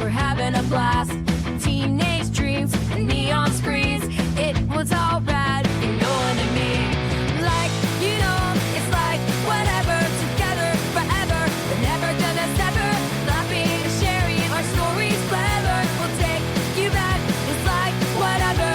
were having a blast. Teenage dreams and neon screens. It was all bad, you know what I mean. Like, you know, it's like whatever, together forever. We're never gonna sever. Laughing, sharing our stories clever. We'll take you back. It's like whatever.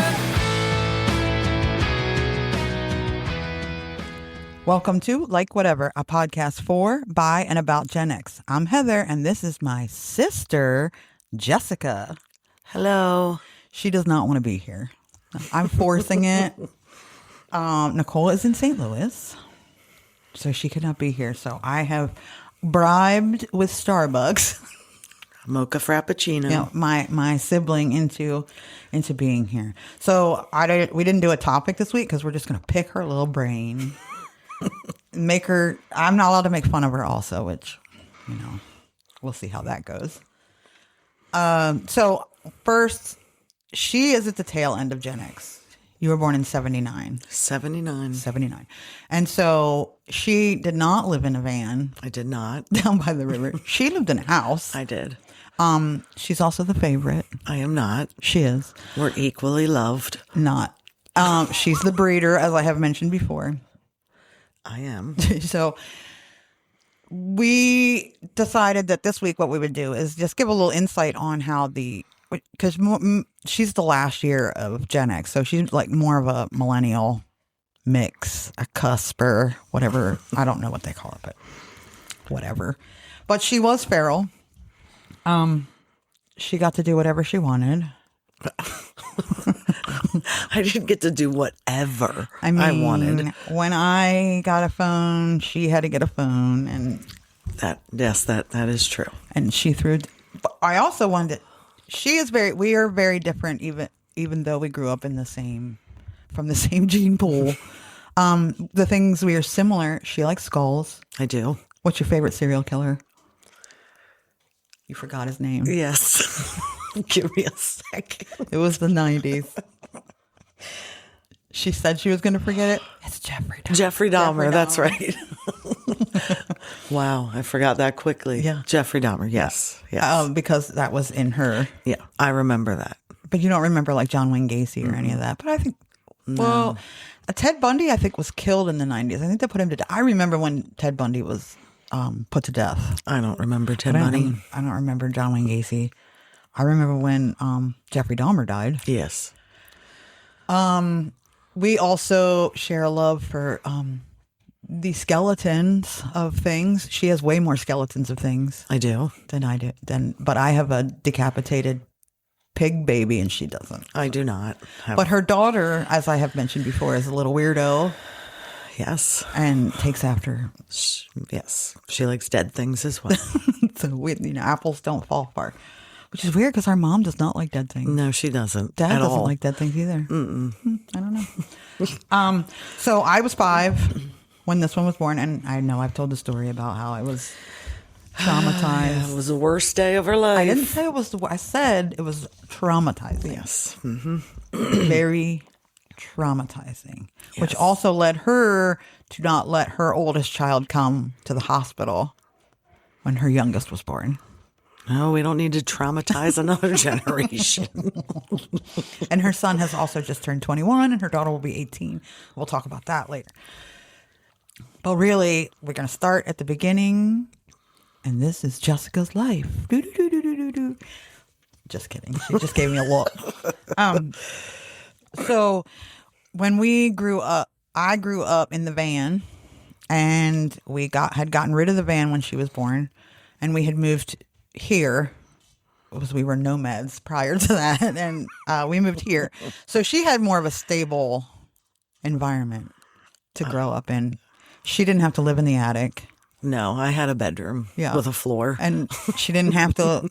Welcome to Like Whatever, a podcast for, by, and about Gen X. I'm Heather, and this is my sister, Jessica. Hello. She does not want to be here. I'm forcing it. Nicole is in St. Louis, so she could not be here. So I have bribed with Starbucks, Mocha Frappuccino. my sibling into being here. So we didn't do a topic this week because we're just going to pick her little brain. Make her, I'm not allowed to make fun of her also, which, you know, we'll see how that goes. So first, she is at the tail end of Gen X. You were born in 79. 79. And so she did not live in a van. I did not. Down by the river. She lived in a house. I did. She's also the favorite. I am not. She is. We're equally loved. Not. She's the breeder, as I have mentioned before. I am. So we decided that this week what we would do is just give a little insight on how because she's the last year of Gen X. So she's like more of a millennial mix, a cusp or whatever. I don't know what they call it, but whatever. But she was feral. She got to do whatever she wanted. I didn't get to do whatever I mean, I wanted. When I got a phone, she had to get a phone, and that is true. And she threw. But I also wanted. We are very different, even though we grew up from the same gene pool. The things we are similar. She likes skulls. I do. What's your favorite serial killer? You forgot his name. Yes. Give me a second. It was the 90s. She said she was going to forget it. It's Jeffrey Dahmer. That's right. Wow. I forgot that quickly. Yeah. Jeffrey Dahmer. Yes. Yes. Because that was in her. Yeah. I remember that. But you don't remember like John Wayne Gacy or any of that. But I think, Ted Bundy, I think, was killed in the 90s. I think they put him to death. I remember when Ted Bundy was put to death. I don't remember Ted Bundy. I don't remember John Wayne Gacy. I remember when Jeffrey Dahmer died. Yes. We also share a love for the skeletons of things. She has way more skeletons of things. I do. Than I do. But I have a decapitated pig baby and she doesn't. I do not. But her daughter, as I have mentioned before, is a little weirdo. Yes. And takes after. Yes. She likes dead things as well. So, apples don't fall far. Which is weird because our mom does not like dead things. No, she doesn't. Dad doesn't all. like dead things either. I don't know. So I was 5 when this one was born. And I know I've told the story about how I was traumatized. It was the worst day of her life. I didn't say it was I said it was traumatizing. Yes. Mm-hmm. Very traumatizing. Yes. Which also led her to not let her oldest child come to the hospital when her youngest was born. No, we don't need to traumatize another generation. And her son has also just turned 21 and her daughter will be 18. We'll talk about that later. But really, we're going to start at the beginning. And this is Jessica's life. Do-do-do-do-do-do. Just kidding. She just gave me a look. So when we grew up, I grew up in the van. And we had gotten rid of the van when she was born. And we had moved here, because we were nomads prior to that, and we moved here. So she had more of a stable environment to grow up in. She didn't have to live in the attic. No, I had a bedroom with a floor. And she didn't have to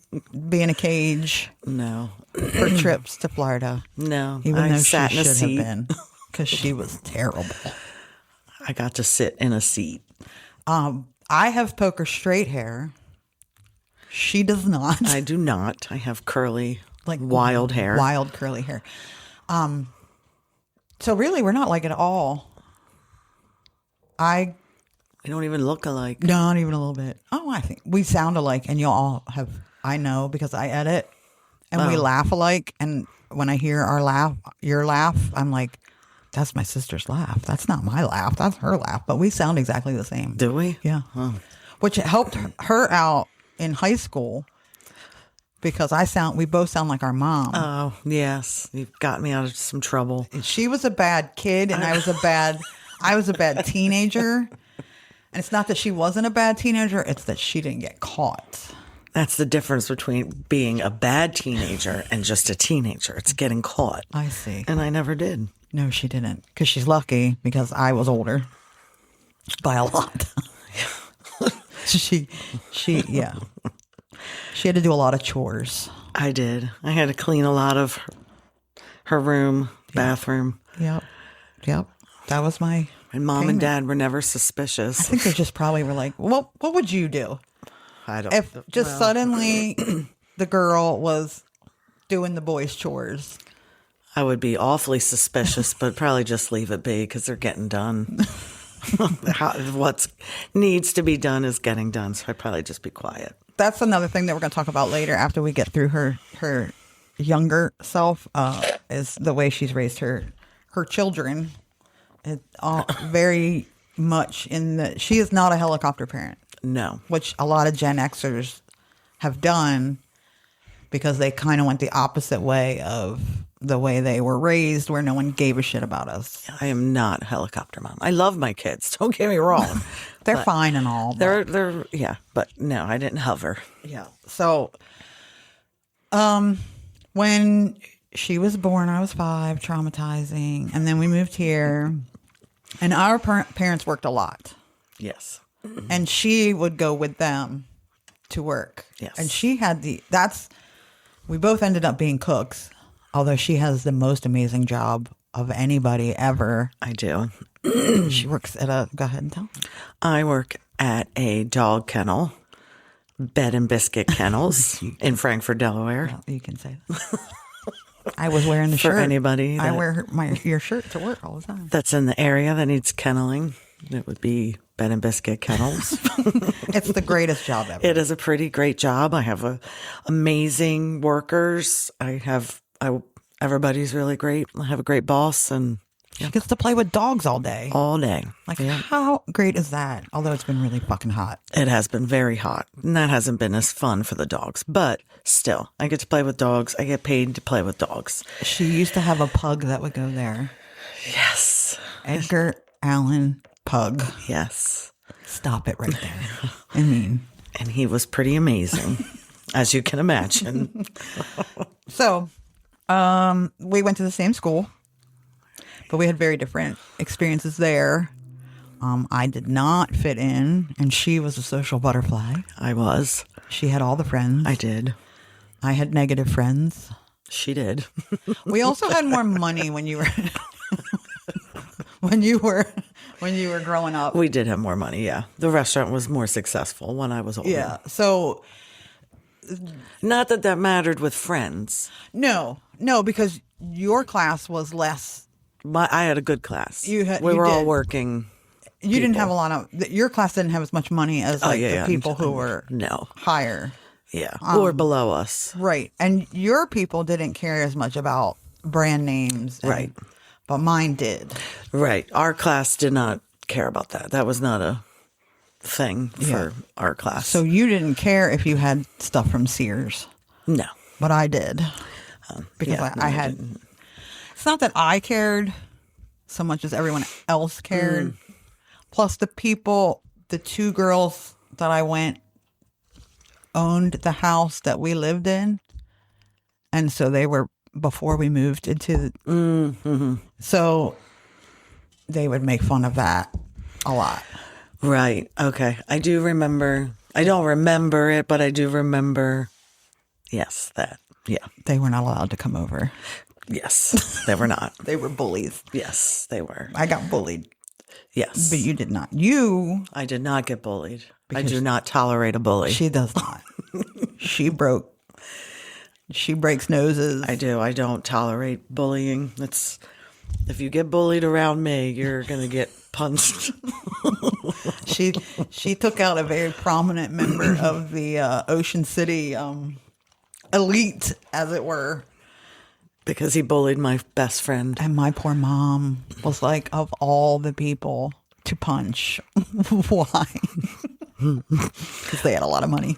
be in a cage. No. For trips to Florida. No. Even though sat she in a should seat. have been. Because she was terrible. I got to sit in a seat. I have poker straight hair. She does not. I do not. I have curly, like wild hair. Wild curly hair. So really, we're not like at all. We don't even look alike. Not even a little bit. Oh, I think we sound alike, and you'll all have I know because I edit and we laugh alike. And when I hear your laugh, I'm like, that's my sister's laugh. That's not my laugh. That's her laugh. But we sound exactly the same. Do we? Yeah. Oh. Which helped her out in high school because we both sound like our mom. Oh, yes. You've got me out of some trouble. She was a bad kid and I was a bad teenager. And it's not that she wasn't a bad teenager, it's that she didn't get caught. That's the difference between being a bad teenager and just a teenager. It's getting caught. I see. And I never did. No, she didn't. Because she's lucky because I was older by a lot. She had to do a lot of chores. I did. I had to clean a lot of her room, bathroom. Yep. That was my And mom and dad were never suspicious. I think they just probably were like, well, what would you do? I don't. If just suddenly the girl was doing the boys' chores. I would be awfully suspicious, but probably just leave it be because they're getting done. What needs to be done is getting done, so I'd probably just be quiet. That's another thing that we're going to talk about later after we get through her younger self, is the way she's raised her children. It's all very much she is not a helicopter parent. No. Which a lot of Gen Xers have done because they kind of went the opposite way of the way they were raised, where no one gave a shit about us. I am not a helicopter mom. I love my kids. Don't get me wrong. They're fine and all. But They're but no, I didn't hover. yeah. So, when she was born, I was 5, traumatizing, and then we moved here, and our parents worked a lot. Yes. And she would go with them to work. Yes. And she had we both ended up being cooks, although she has the most amazing job of anybody ever. I do. She works at go ahead and tell. I work at a dog kennel, bed and biscuit kennels in Frankfort, Delaware. Well, you can say that. I was wearing the For shirt. anybody I that- wear your shirt to work all the time. That's in the area that needs kenneling. It would be bed and biscuit kennels. It's the greatest job ever. It is a pretty great job. I have amazing workers. Everybody's really great. I have a great boss and She gets to play with dogs all day. all day. Like, how great is that? Although it's been really fucking hot. It has been very hot. And that hasn't been as fun for the dogs. But still, I get to play with dogs. I get paid to play with dogs. She used to have a pug that would go there. Yes. Edgar Allan Pug. Yes. Stop it right there. I mean. And he was pretty amazing, as you can imagine. So, we went to the same school, but we had very different experiences there. I did not fit in, and she was a social butterfly. I was. She had all the friends. I did. I had negative friends. She did. We also had more money when you were when you were growing up. We did have more money, yeah. The restaurant was more successful when I was older. Yeah. So Not that mattered with friends. no, because your class was less. I had a good class. You we were all did. working. You didn't have a lot of. Your class didn't have as much money as the people who were No. higher. Yeah. Or below us. Right. And your people didn't care as much about brand names. Right. But mine did. Right. Our class did not care about that. That was not a thing for our class. So you didn't care if you had stuff from Sears. No. But I did. Because I had. It's not that I cared so much as everyone else cared. Plus, the 2 girls that I went, owned the house that we lived in. And so they were before we moved into. So they would make fun of that a lot. Right. Okay. I do remember. I don't remember it, but I do remember. Yes, that. Yeah. They were not allowed to come over. Yes, they were not. They were bullies. Yes, they were. I got bullied, Yes. but you did not. You, I did not get bullied. I do not tolerate a bully. she does not. She breaks noses. I do. I don't tolerate bullying. If you get bullied around me, you're going to get punched. She took out a very prominent member of the Ocean City elite, as it were. Because he bullied my best friend. And my poor mom was like, of all the people to punch, why? Because they had a lot of money.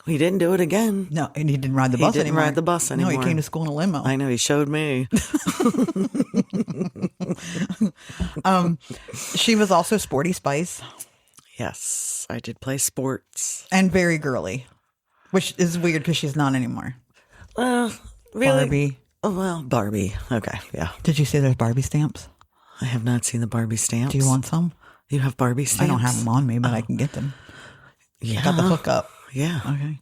He didn't do it again. No, and he didn't ride the bus He didn't anymore. ride the bus anymore. No, he came to school in a limo. I know, he showed me. She was also Sporty Spice Yes, I did play sports. and very girly, which is weird because she's not anymore. Really? Barbie. Oh, well, Barbie. Okay, yeah. Did you see there's Barbie stamps? I have not seen the Barbie stamps. Do you want some? You have Barbie stamps? I don't have them on me, but I can get them. Yeah. I got the hookup. Yeah. Okay.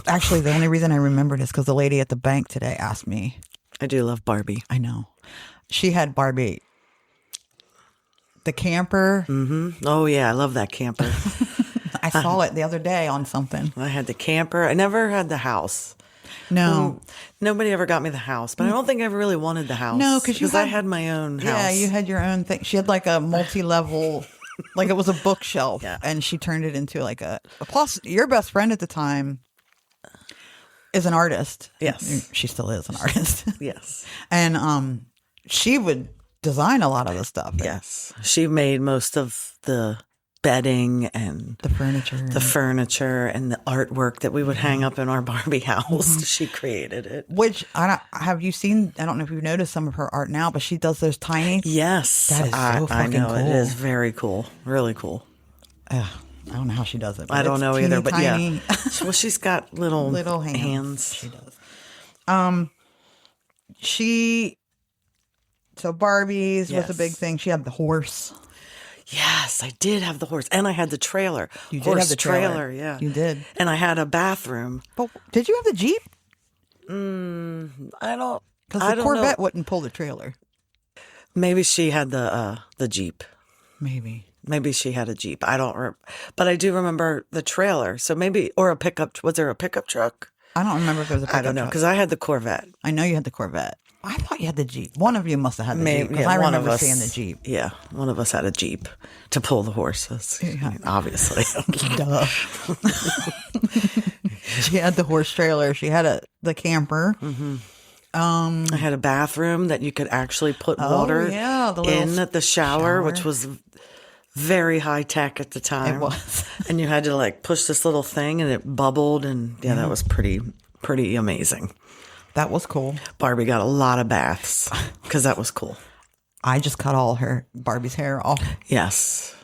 Actually, the only reason I remembered is because the lady at the bank today asked me. I do love Barbie. I know. She had Barbie, the camper. Mm-hmm. Oh, yeah, I love that camper. I saw it the other day on something. I had the camper. I never had the house. No. Nobody ever got me the house, but I don't think I ever really wanted the house. No, because I had my own house. Yeah, you had your own thing. She had like a multi-level, like it was a bookshelf, Yeah. and she turned it into like a. Plus, your best friend at the time is an artist. Yes. She still is an artist. Yes. And she would design a lot of the stuff. Yes. She made most of the bedding and The furniture. the furniture and the artwork that we would hang up in our Barbie house. She created it. Which have you seen? I don't know if you've noticed some of her art now, but she does those tiny. Yes. That is so I fucking know. cool. It is very cool. Really cool. I don't know how she does it. But I don't it's know teeny either, but tiny. yeah. Well, she's got little hands. hands. She does. So Barbie's was a Yes. big thing. She had the horse. Yes, I did have the horse, and I had the trailer. You did horse have the trailer. yeah. You did. And I had a bathroom. But did you have the Jeep? I don't. Because I the don't Corvette know. wouldn't pull the trailer. Maybe she had the Jeep. Maybe. Maybe she had a Jeep. I don't. But I do remember the trailer. So maybe or a pickup. Was there a pickup truck? I don't remember if there was a pickup I don't know truck. because I had the Corvette. I know you had the Corvette. I thought you had the Jeep. One of you must have had the Maybe Jeep. Because yeah, I one of remember us, seeing the Jeep. Yeah, one of us had a Jeep to pull the horses. Yeah. Obviously. Duh. She had the horse trailer. She had the camper. Mm-hmm. I had a bathroom that you could actually put water the little in the shower, which was very high tech at the time. It was. And you had to like push this little thing and it bubbled and that was pretty amazing. That was cool. Barbie got a lot of baths because that was cool. I just cut all her Barbie's hair off. Yes.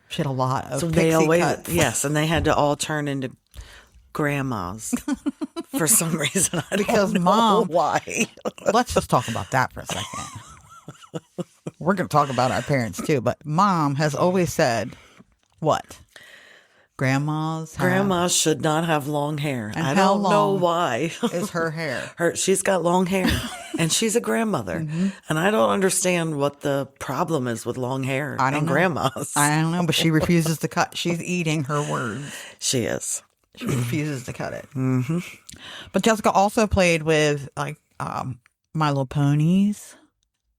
She had a lot of So pixie they always, cuts. yes, and they had to all turn into grandmas for some reason. I Because don't know Mom- why. Let's just talk about that for a second. We're going to talk about our parents too, but Mom has always said, what? Grandmas Should not have long hair. And I how don't know long why. is her hair. She's got long hair, and she's a grandmother, and I don't understand what the problem is with long hair I don't and know. grandmas. I don't know, but she refuses to cut. She's eating her words. She is. She refuses to cut it. Mm-hmm. But Jessica also played with like My Little Ponies.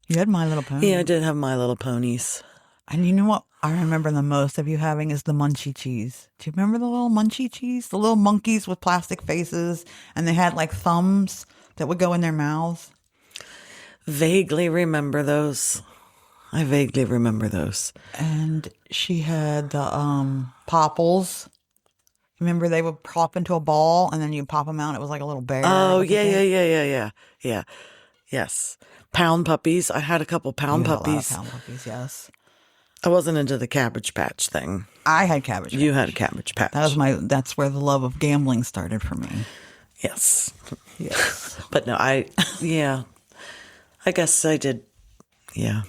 You had My Little Ponies. Yeah, I did have My Little Ponies. And you know what I remember the most of you having is the munchie cheese. Do you remember the little munchie cheese? The little monkeys with plastic faces, and they had like thumbs that would go in their mouths. Vaguely remember those. I vaguely remember those. And she had the Popples. Remember they would pop into a ball and then you pop them out. It was like a little bear. Oh, looking yeah, thing. yeah. Yes. Pound puppies. I had a couple pound You had a lot of puppies. Pound puppies, yes. I wasn't into the Cabbage Patch thing. I had Cabbage. You had a Cabbage Patch. That's where the love of gambling started for me. Yes. Yes. But no, I guess I did,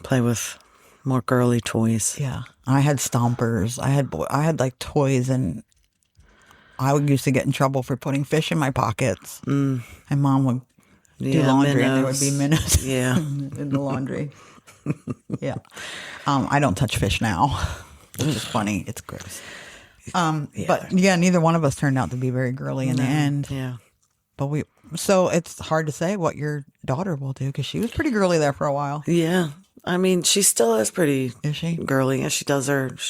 play with more girly toys. Yeah. I had stompers. I had like toys, and I used to get in trouble for putting fish in my pockets. And Mom would do laundry and there would be minnows Yeah. in the laundry. Yeah. I don't touch fish now, which is funny. It's gross. But yeah, neither one of us turned out to be very girly in the end. Yeah. But so it's hard to say what your daughter will do because she was pretty girly there for a while. Yeah. I mean, she still is pretty Is she? girly. Yeah, she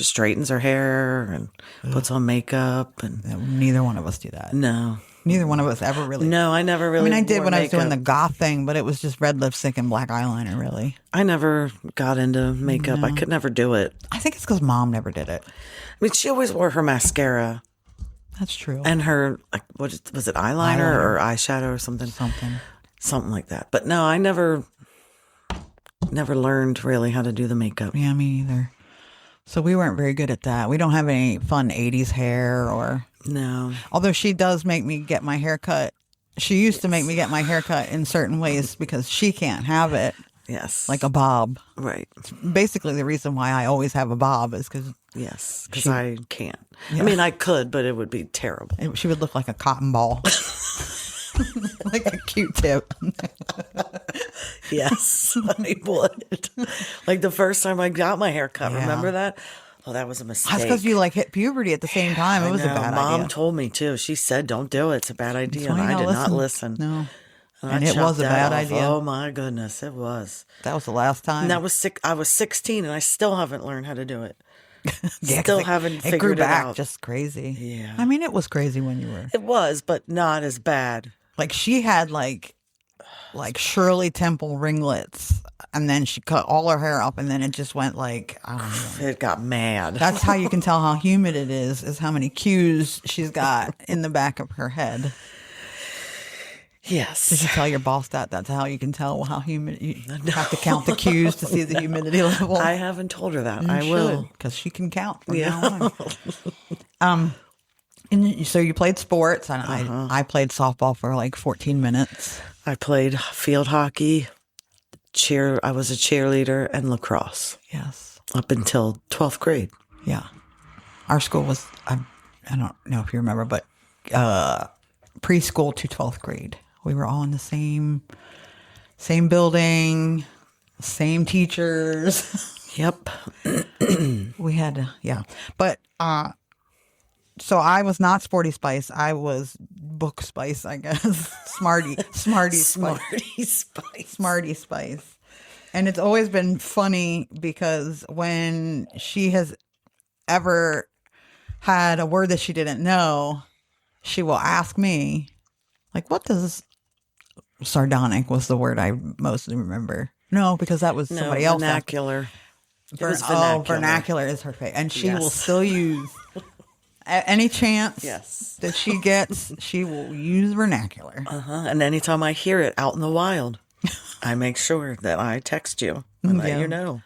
straightens her hair and puts on makeup. And Neither one of us do that. no, Neither one of us ever really. no, I never really. I mean, I did wore when I was doing the makeup. goth thing, but it was just red lipstick and black eyeliner, really. I never got into makeup. I could never do it. I think it's because Mom never did it. I mean, she always wore her mascara That's true. and her, like, was it eyeliner or eyeshadow or something? Something like that. But no, I never learned really how to do the makeup. Yeah, me either. So we weren't very good at that. We don't have any fun 80s hair or... No. Although she does make me get my hair cut. She used to make me get my hair cut in certain ways because she can't have it. Yes. Like a bob. Right. Basically, the reason why I always have a bob is because Yes, because I can't. Yeah. I mean, I could, but it would be terrible. she would look like a cotton ball. Like a Q-tip. Yes, I would. Like the first time I got my hair cut, Yeah. remember that? Oh, that was a mistake. That's because you like hit puberty at the same time. It was a I know. bad Mom idea. told me too. She said, "Don't do it. It's a bad idea." why And you I did don't not listen. No. I And it was chopped a that bad off. idea. Oh my goodness, it was. That was the last time. And that was sick. I was 16, and I still haven't learned how to do it. Yeah, 'cause Still haven't it figured grew it back out. just crazy. Yeah. I mean, it was crazy when you were It was, but not as bad. like she had like Shirley Temple ringlets, and then she cut all her hair up, and then it just went like I don't know. It got mad. That's how you can tell how humid it is how many cues she's got in the back of her head. Yes. Did you tell your boss that? That's how you can tell how humid you have to count the cues to see the humidity level. I haven't told her that. I will. because she can count from Yeah. now on. And so you played sports, and I played softball for like 14 minutes. I played field hockey, I was a cheerleader, and lacrosse Yes, up until 12th grade. yeah. Our school was I don't know if you remember, but preschool to 12th grade. We were all in the same building, same teachers. Yep. We had but so I was not Sporty Spice. I was Book Spice, I guess. Smarty Spice. Smarty Spice. And it's always been funny because when she has ever had a word that she didn't know, she will ask me, like, what does sardonic was the word I mostly remember. No, because that was somebody else. Vernacular. It was vernacular. Vernacular is her favorite. And she will Yes. still use, at any chance Yes. that she gets, she will use vernacular. And anytime I hear it out in the wild, I make sure that I text you and let Yeah. you know.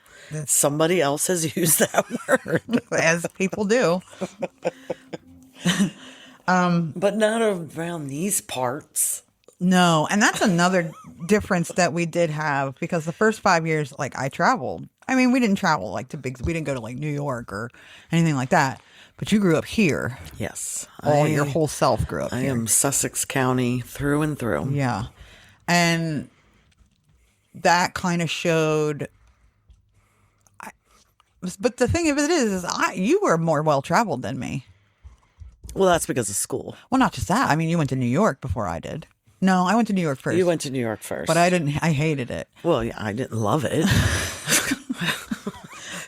Somebody else has used that word. As people do. But not around these parts. No, and that's another difference that we did have because the first 5 years, like I traveled. I mean, we didn't travel like we didn't go to like New York or anything like that. But you grew up here. Yes. Your whole self grew up I here. am Sussex County through and through. Yeah. And that kind of showed. But the thing of it is you were more well traveled than me. Well, that's because of school. Well, not just that. I mean, you went to New York before I did. No, I went to New York first. You went to New York first. But I didn't. I hated it. Well, yeah, I didn't love it.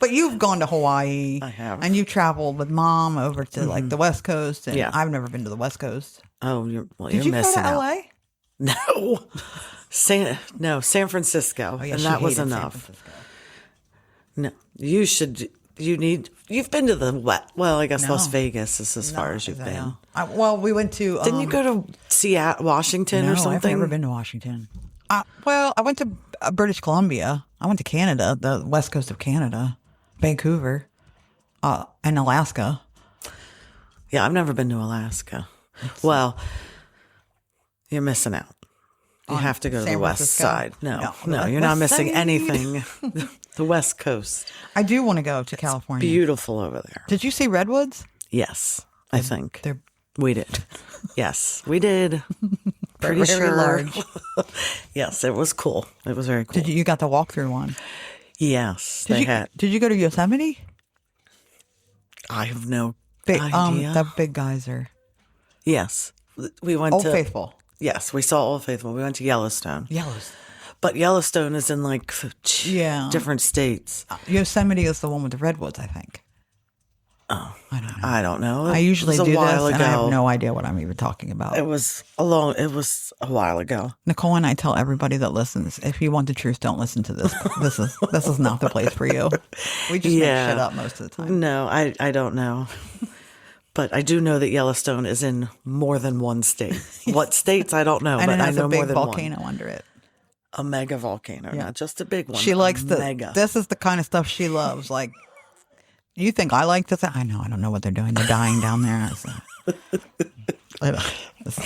But you've gone to Hawaii. I have. And you traveled with Mom over to like the West Coast. And Yeah. I've never been to the West Coast. Oh, you're Did you go missing to out. LA? No. San Francisco. Oh, yeah, and she that was hated San enough. Francisco. No, you've been to I guess No. Las Vegas is as far No, as you've I been. know. Well, we went to. Didn't you go to Seattle, Washington No, or something? I've never been to Washington. Well, I went to British Columbia. I went to Canada, the west coast of Canada, Vancouver, and Alaska. Yeah, I've never been to Alaska. Well, you're missing out. You have to go to San the west Francisco? side. No, No, the you're not west missing side. anything. The West Coast. I do want to go to California. Beautiful over there. Did you see redwoods? Yes, I think. They're We did. Yes, we did. Pretty very sure. large. Yes, it was cool. It was very cool. Did you got the walkthrough one? Yes, Did they you, had. Did you go to Yosemite? I have no Big, idea. that big geyser. Yes, we went Old to. Faithful. Yes, we saw Old Faithful. We went to Yellowstone. Yellows. But Yellowstone is in like different states. Yosemite is the one with the redwoods, I think. Oh, I don't know. I usually it was do a while this, ago. and I have no idea what I'm even talking about. It was a while ago. Nicole and I tell everybody that listens, if you want the truth, don't listen to this. This is not the place for you. We just make shit up most of the time. No, I don't know. But I do know that Yellowstone is in more than one state. What states, I don't know, And but it I has know a big more than volcano one. under it. A mega volcano, not just a big one. She likes mega. This is the kind of stuff she loves. Like, you think I like this? I know. I don't know what they're doing. They're dying down there. It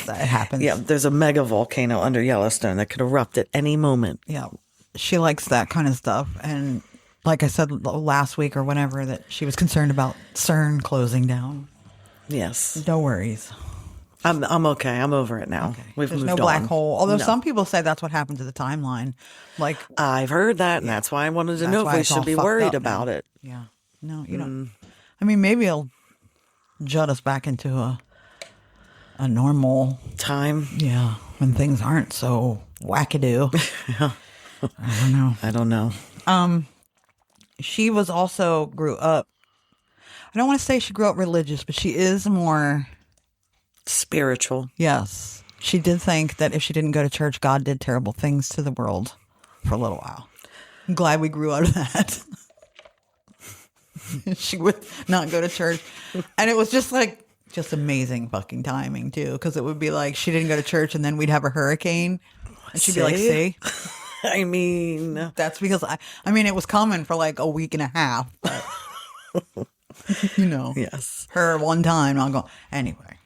happens. Yeah, there's a mega volcano under Yellowstone that could erupt at any moment. Yeah. She likes that kind of stuff. And like I said last week or whenever, that she was concerned about CERN closing down. Yes. No worries. I'm okay. I'm over it now. We've There's moved no on. black hole. Although No. some people say that's what happened to the timeline. Like, I've heard that, and that's why I wanted to That's know why if we it's all should be fucked worried up about now. it. yeah. No, you don't. I mean, maybe it'll jut us back into a normal, Time? when things aren't so wackadoo. I don't know. She was also grew up, I don't want to say she grew up religious, but she is more, Spiritual. yes. She did think that if she didn't go to church, God did terrible things to the world for a little while. I'm glad we grew out of that. She would not go to church. And it was just amazing fucking timing too. Because it would be like she didn't go to church and then we'd have a hurricane. And she'd be like, see? I mean, That's because I mean, it was coming for like a week and a half. But, yes. her one time, I'll go. Anyway,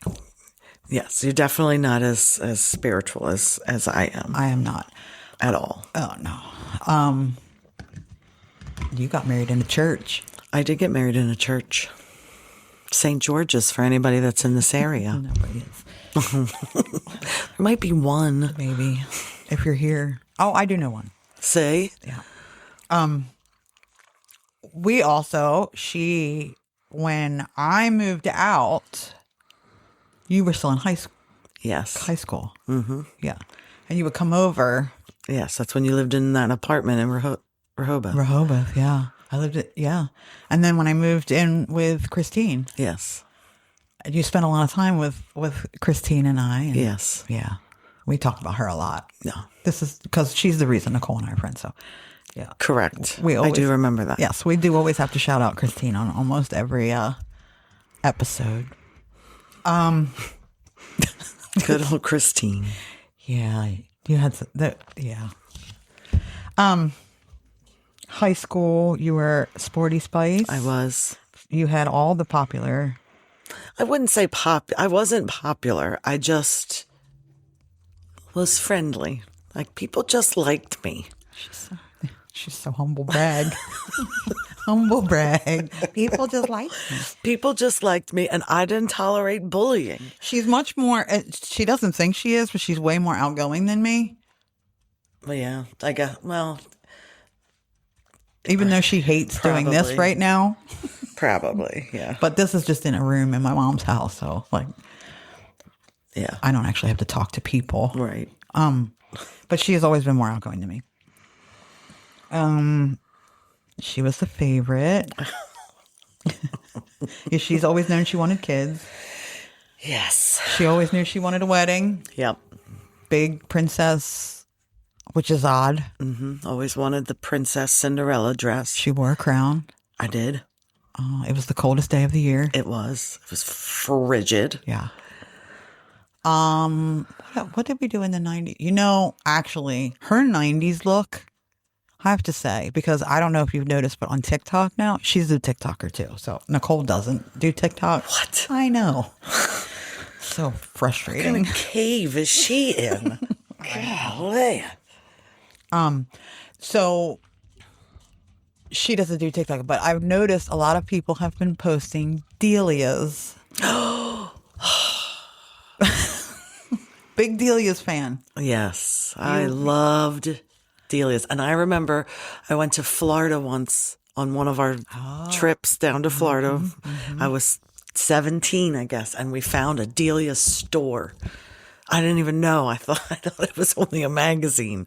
Yes, you're definitely not as spiritual as I am I am not. at all. Oh, no. You got married in a church. I did get married in a church. St. George's for anybody that's in this area. Nobody is. There might be one. Maybe. If you're here. Oh, I do know one. Say, Yeah. We also, when I moved out, you were still in high school. yes. High school. Mm-hmm. Yeah. And you would come over. Yes, that's when you lived in that apartment in Rehoboth. Rehoboth, yeah. I lived it, yeah. And then when I moved in with Christine, Yes. you spent a lot of time with Christine and I. And, Yes. Yeah. We talk about her a lot. No. This is because she's the reason Nicole and I are friends. So, yeah. Correct. We I always, do remember that. Yes, we do always have to shout out Christine on almost every episode. Good old Christine. Yeah, you had that. Yeah. High school, you were Sporty Spice. I was. You had all the popular. I wouldn't say I wasn't popular. I just was friendly. Like, people just liked me. She's so humble brag. Humble brag. People just like me. People just liked me, and I didn't tolerate bullying. She's much more. She doesn't think she is, but she's way more outgoing than me. Well, yeah, I guess. Well, Even though she hates doing this Probably. right now. probably, yeah. But this is just in a room in my mom's house, so like Yeah, I don't actually have to talk to people. right. But she has always been more outgoing than me. She was the favorite. Yeah, she's always known she wanted kids. Yes. She always knew she wanted a wedding. Yep. Big princess, which is odd. Always wanted the Princess Cinderella dress. She wore a crown. I did. It was the coldest day of the year. It was. It was frigid. Yeah. What did we do in the 90s? You know, actually, her 90s look, I have to say, because I don't know if you've noticed, but on TikTok now, she's a TikToker too. So Nicole doesn't do TikTok. What? I know. So What frustrating. kind of cave is she in? Golly. So she doesn't do TikTok, but I've noticed a lot of people have been posting Delia's. Big Delia's fan. Yes, I loved Delia's. And I remember I went to Florida once on one of our trips down to Florida. I was 17, I guess, and we found a Delia store. I didn't even know. I thought it was only a magazine,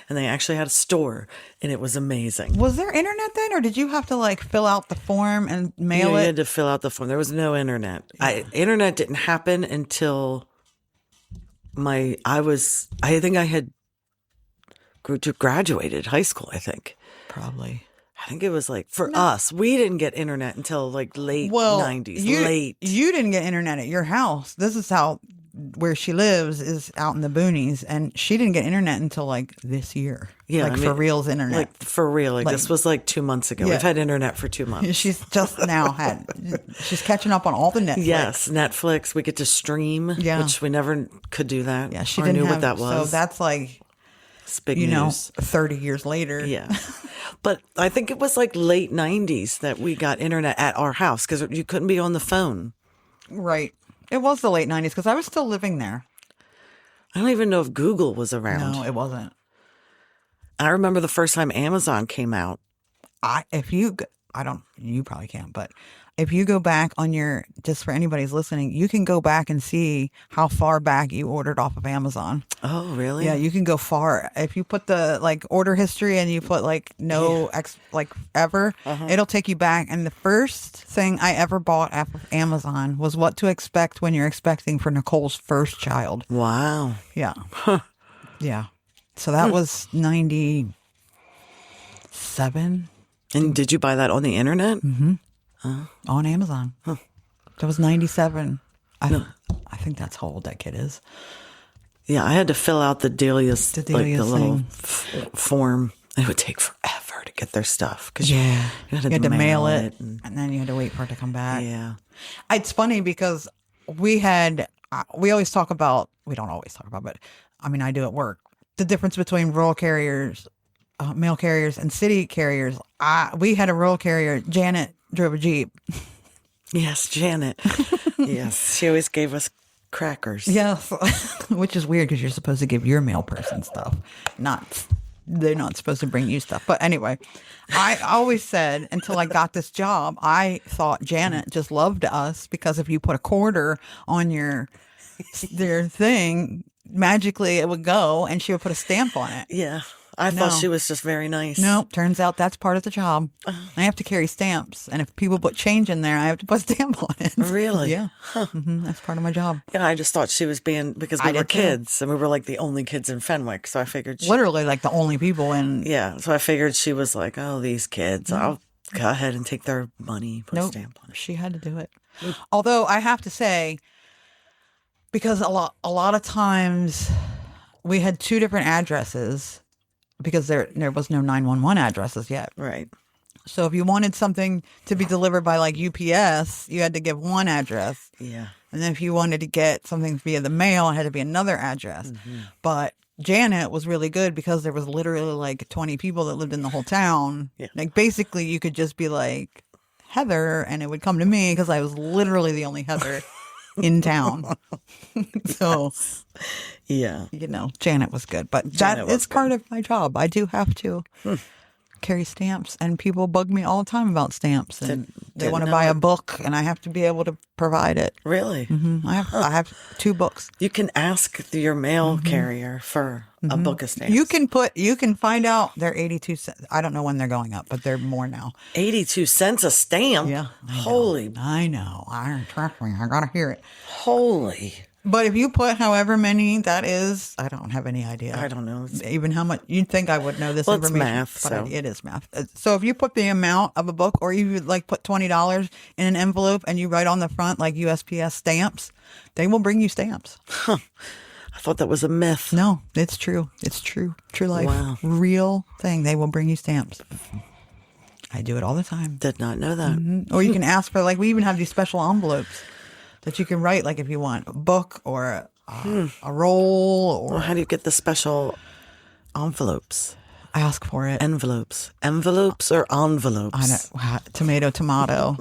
and they actually had a store, and it was amazing. Was there internet then, or did you have to like fill out the form and mail You it? had to fill out the form. There was no internet. Internet didn't happen until I think I had graduated high school. I think it was like for us, we didn't get internet until like late 90s. You didn't get internet at your house. This is how where she lives is out in the boonies, and she didn't get internet until like this year. Yeah, like for real's internet. Like for real. Like this was like 2 months ago. Yeah. We've had internet for 2 months. She's just now she's catching up on all the Netflix. Yes, Netflix. We get to stream, which we never could do that. Yeah, she or didn't knew have, what that was. So that's like, it's big you news. know, 30 years later. Yeah. But I think it was like late 90s that we got internet at our house because you couldn't be on the phone. Right. It was the late 90s because I was still living there. I don't even know if Google was around. No, it wasn't. I remember the first time Amazon came out. You probably can't, but if you go back on just for anybody's listening, you can go back and see how far back you ordered off of Amazon. Oh, really? Yeah, you can go far. If you put the like order history and you put like ever, it'll take you back. And the first thing I ever bought off of Amazon was what to expect when you're expecting for Nicole's first child. Wow. Yeah. Yeah. So that was 97. And did you buy that on the internet? Mm-hmm. On Amazon. Huh. That was 97. I think that's how old that kid is. Yeah, I had to fill out the Delia's the little form. It would take forever to get their stuff because you had to mail it, and then you had to wait for it to come back. Yeah, it's funny because we always talk about, we don't always talk about, but I mean I do at work, the difference between rural carriers, mail carriers, and city carriers. We had a rural carrier. Janet drove a Jeep. Yes, Janet. Yes, she always gave us crackers. Yes, which is weird because you're supposed to give your mail person stuff. They're not supposed to bring you stuff. But anyway, I always said until I got this job, I thought Janet just loved us because if you put a quarter on their thing, magically it would go and she would put a stamp on it. Yeah. I thought she was just very nice. No, turns out that's part of the job. I have to carry stamps. And if people put change in there, I have to put a stamp on it. Really? Yeah. Huh. That's part of my job. Yeah, I just thought she was being, because we were kids and we were like the only kids in Fenwick. So I figured literally like the only people in. Yeah. So I figured she was like, oh, these kids, I'll go ahead and take their money, put a stamp on it. She had to do it. Although I have to say, because a lot of times we had two different addresses. Because there was no 911 addresses yet. Right. So if you wanted something to be delivered by like UPS, you had to give one address. Yeah. And then if you wanted to get something via the mail, it had to be another address. Mm-hmm. But Janet was really good because there was literally like 20 people that lived in the whole town. Yeah. Like basically you could just be like Heather and it would come to me because I was literally the only Heather in town. So yeah, you know, Janet was good, but that is part of my job. I do have to carry stamps, and people bug me all the time about stamps, and they want to buy a book, and I have to be able to provide it. Really? Mm-hmm. I have 2 books. You can ask your mail carrier for a book of stamps. You can find out they're 82 cents. I don't know when they're going up, but they're more now. 82 cents a stamp? Yeah. I know. Trust me, I gotta hear it. Holy. But if you put however many that is, I don't have any idea. I don't know. Even how much. You'd think I would know this information. It's math. But it is math. So if you put the amount of a book, or you like put $20 in an envelope and you write on the front like USPS stamps, they will bring you stamps. Huh. I thought that was a myth. No, it's true. It's true. True life. Wow. Real thing. They will bring you stamps. I do it all the time. Did not know that. Mm-hmm. Or you can ask for, like, we even have these special envelopes that you can write, like if you want a book or a roll. Or well, how do you get the special envelopes? Ask for it. Envelopes or envelopes? I know. Tomato.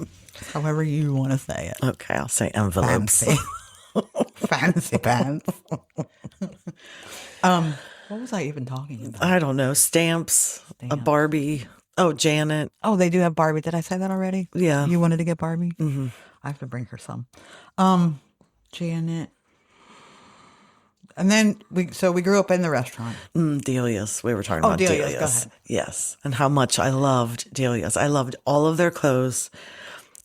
However you want to say it. Okay, I'll say envelopes. Fancy pants. What was I even talking about? I don't know. Stamps. A Barbie. Oh, Janet. Oh, they do have Barbie. Did I say that already? Yeah. You wanted to get Barbie? Mm-hmm. I have to bring her some. Janet. And then we grew up in the restaurant. Delia's. We were talking about Delia's, Delia's. go ahead. Yes. And how much I loved Delia's. I loved all of their clothes.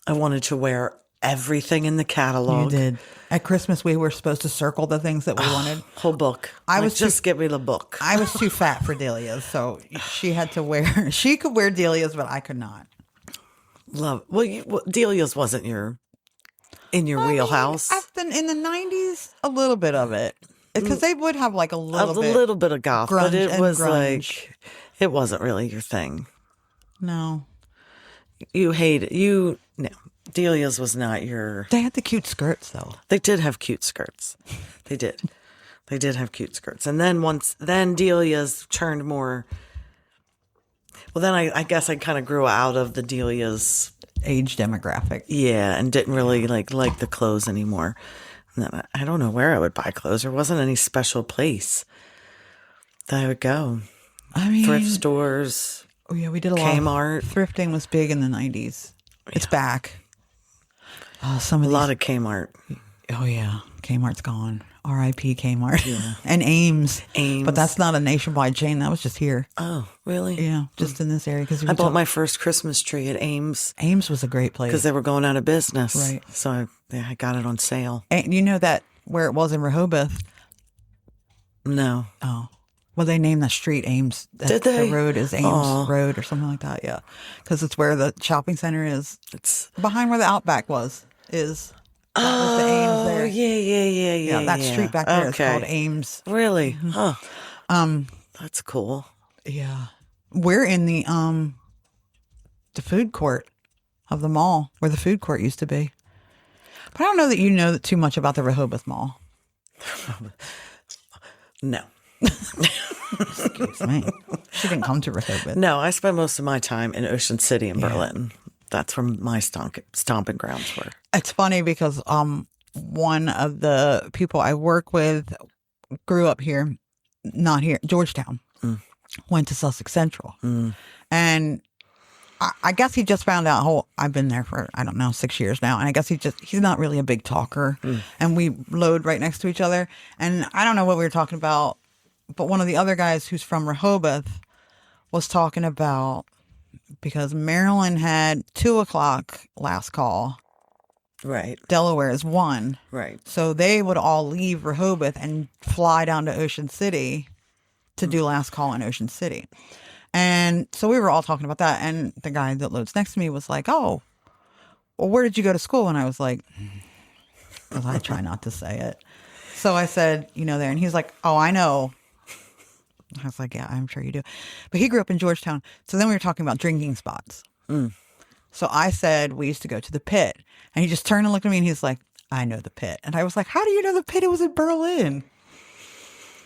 I wanted to wear everything in the catalog. You did. At Christmas, we were supposed to circle the things that we wanted. Whole book. I was just give me the book. I was too fat for Delia's, so she had to wear. She could wear Delia's, but I could not. Love. Well, Delia's wasn't in your wheelhouse. I've been in the '90s, a little bit of it, because they would have like a little bit of goth, but grunge it and was grunge. like it wasn't really your thing. No, You hate it. No. Delia's was not your. they had the cute skirts though. They did have cute skirts. They did. They did have cute skirts. And then Delia's turned more. Well, then I guess I kind of grew out of the Delia's. Age demographic. Yeah, and didn't really like the clothes anymore. And then I don't know where I would buy clothes. There wasn't any special place that I would go. I mean, Thrift stores. Oh yeah, we did a Kmart. lot. Thrifting was big in the '90s. It's back. Some of A these, lot of Kmart. Oh yeah, Kmart's gone. R.I.P. Kmart. Yeah. And Ames. But that's not a nationwide chain. That was just here. Oh, really? Yeah, just in this area. Because I bought my first Christmas tree at Ames Ames was a great place. because they were going out of business. Right. So I got it on sale. And you know that where it was in Rehoboth. No. Oh, well, they named the street Ames. Did they? The road is Ames Aw. Road or something like that. Yeah, because it's where the shopping center is. It's Behind where the Outback was. That was the Ames there. yeah. That street back there is Okay. called Ames. Really? Huh. That's cool. Yeah, we're in the food court of the mall where the food court used to be. But I don't know that you know too much about the Rehoboth Mall. No. Excuse me. She didn't come to Rehoboth. No, I spent most of my time in Ocean City in Berlin. That's where my stomping grounds were. It's funny because one of the people I work with grew up here, not here, Georgetown. Went to Sussex Central. And I guess he just found out, I've been there for, I don't know, 6 years now. And I guess he's not really a big talker. And we load right next to each other. And I don't know what we were talking about, but one of the other guys who's from Rehoboth was talking about, because Maryland had 2:00 last call. Right. Delaware is 1. Right. So they would all leave Rehoboth and fly down to Ocean City to do last call in Ocean City. And so we were all talking about that. And the guy that loads next to me was like, oh, well, where did you go to school? And I was like, well, I try not to say it. So I said, there. And he's like, oh, I know. I was like, yeah, I'm sure you do. But he grew up in Georgetown. So then we were talking about drinking spots. So I said, we used to go to the Pit. And he just turned and looked at me and he's like, I know the Pit. And I was like, how do you know the Pit? It was in Berlin.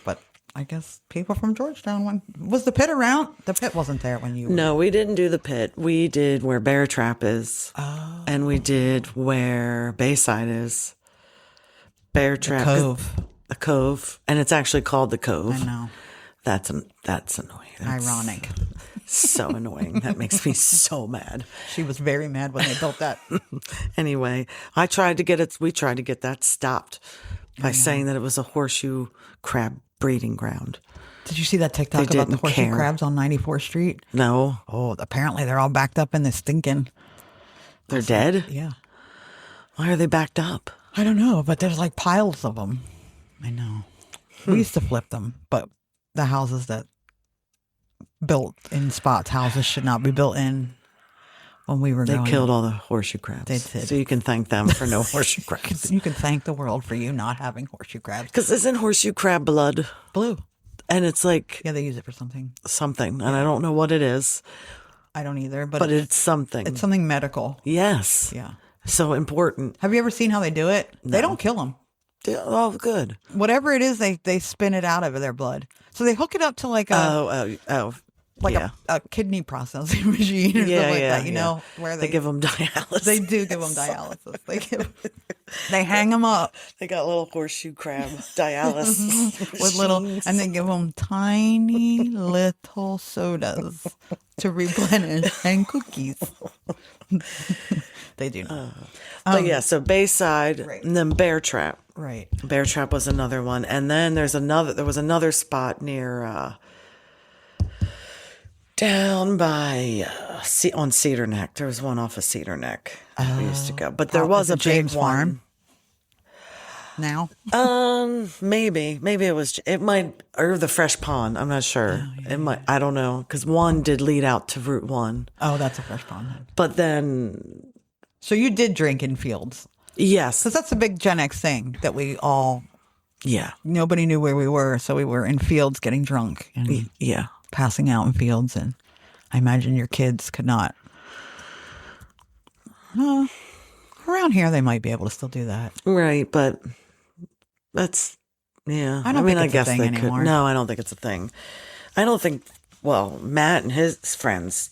But I guess people from Georgetown went. Was the Pit around? The Pit wasn't there when you were. No, we didn't do the Pit. We did where Bear Trap is. Oh. And we did where Bayside is. Bear Trap. The Cove. And it's actually called the Cove. I know. That's annoying. That's ironic. So annoying. That makes me so mad. She was very mad when they built that. Anyway, we tried to get that stopped by saying that it was a horseshoe crab breeding ground. Did you see that TikTok about the horseshoe crabs on 94th Street? No. Oh, apparently they're all backed up and they're stinking. They're dead? Yeah. Why are they backed up? I don't know, but there's like piles of them. I know. We used to flip them, but the houses that built in spots, houses should not be built in when we were They growing killed up. all the horseshoe crabs. They did. So you can thank them for no horseshoe crabs. You can thank the world for you not having horseshoe crabs. Because isn't horseshoe crab blood? Blue. And it's like Yeah, they use it for something. something, and I don't know what it is, I don't either, but it's something. it's something medical. Yes. Yeah. So important. Have you ever seen how they do it? They No. don't kill them. Oh, good. Whatever it is, they spin it out of their blood. So they hook it up to like a yeah. a kidney processing machine or something like that. You know, where They give them dialysis. They do give them dialysis. They hang them up They got little horseshoe crab dialysis with little, machines. and they give them tiny little sodas to replenish and cookies. They do not. But yeah, so Bayside Right. and then Bear Trap. Right. Bear Trap was another one. And then there was another spot near, down by, on Cedar Neck. There was one off of Cedar Neck we used to go. But there was a James big one. Farm now. Maybe it might, or the Fresh Pond. I'm not sure. It might, I don't know. Because one did lead out to Route 1. Oh, that's a Fresh Pond. But then, So you did drink in fields. yes. Because that's a big Gen X thing that we all, Yeah. nobody knew where we were. So we were in fields getting drunk and Yeah. passing out in fields. And I imagine your kids could not. Around here, they might be able to still do that. Right. But that's, yeah. I don't think it's a guess thing they anymore. could. No, I don't think it's a thing. I don't think, well, Matt and his friends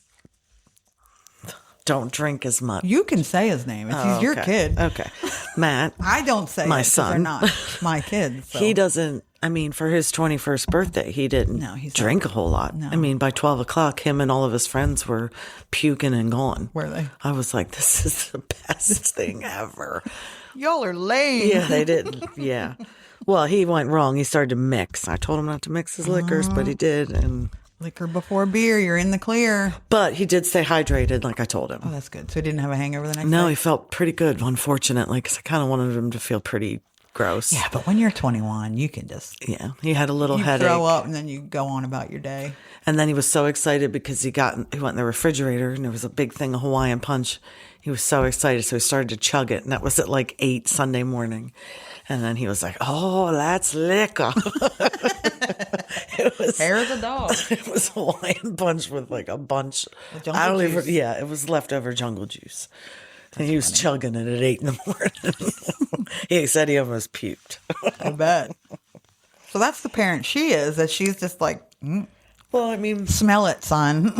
don't drink as much. You can say his name. He's your Okay. kid. Okay. Matt. I don't say My it 'cause they're son. not my kids. So. He doesn't, I mean, for his 21st birthday, he didn't No, he's drink not. a whole lot. No. I mean, by 12 o'clock, him and all of his friends were puking and gone. Were they? I was like, this is the best thing ever. Y'all are lame. Yeah, they didn't. Yeah. Well, he went wrong. He started to mix. I told him not to mix his liquors, but he did. And Liquor before beer, you're in the clear. but he did stay hydrated, like I told him. Oh, that's good. So he didn't have a hangover the next No, day? he felt pretty good, unfortunately, because I kind of wanted him to feel pretty gross. Yeah, but when you're 21, you can just Yeah, he had a little you headache. throw up and then you go on about your day. And then he was so excited because he went in the refrigerator and there was a big thing of Hawaiian punch. He was so excited, so he started to chug it, and that was at like 8 Sunday morning. And then he was like, "Oh, that's liquor." It was Hair of the dog. it was Hawaiian punch with like a bunch. jungle I don't juice. even. Yeah, it was leftover jungle juice. And he was chugging it at 8 in the morning. He said he almost puked. I bet. So that's the parent she is, that she's just like, Well, I mean, smell it, son.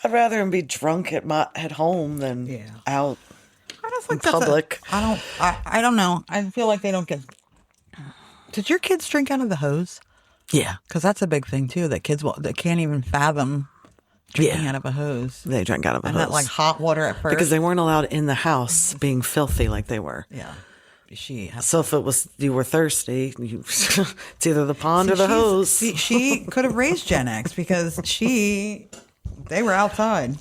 I'd rather him be drunk at home than out. I just In think that's public. I don't know. I feel like they don't get. Did your kids drink out of the hose? Yeah, Because that's a big thing too. That kids that can't even fathom drinking Yeah. out of a hose. they drank out of a And hose. that like hot water at first. because they weren't allowed in the house being filthy like they were. Yeah. She has. So if it was you were thirsty, it's either the pond or the hose. She could have raised Gen X because they were outside.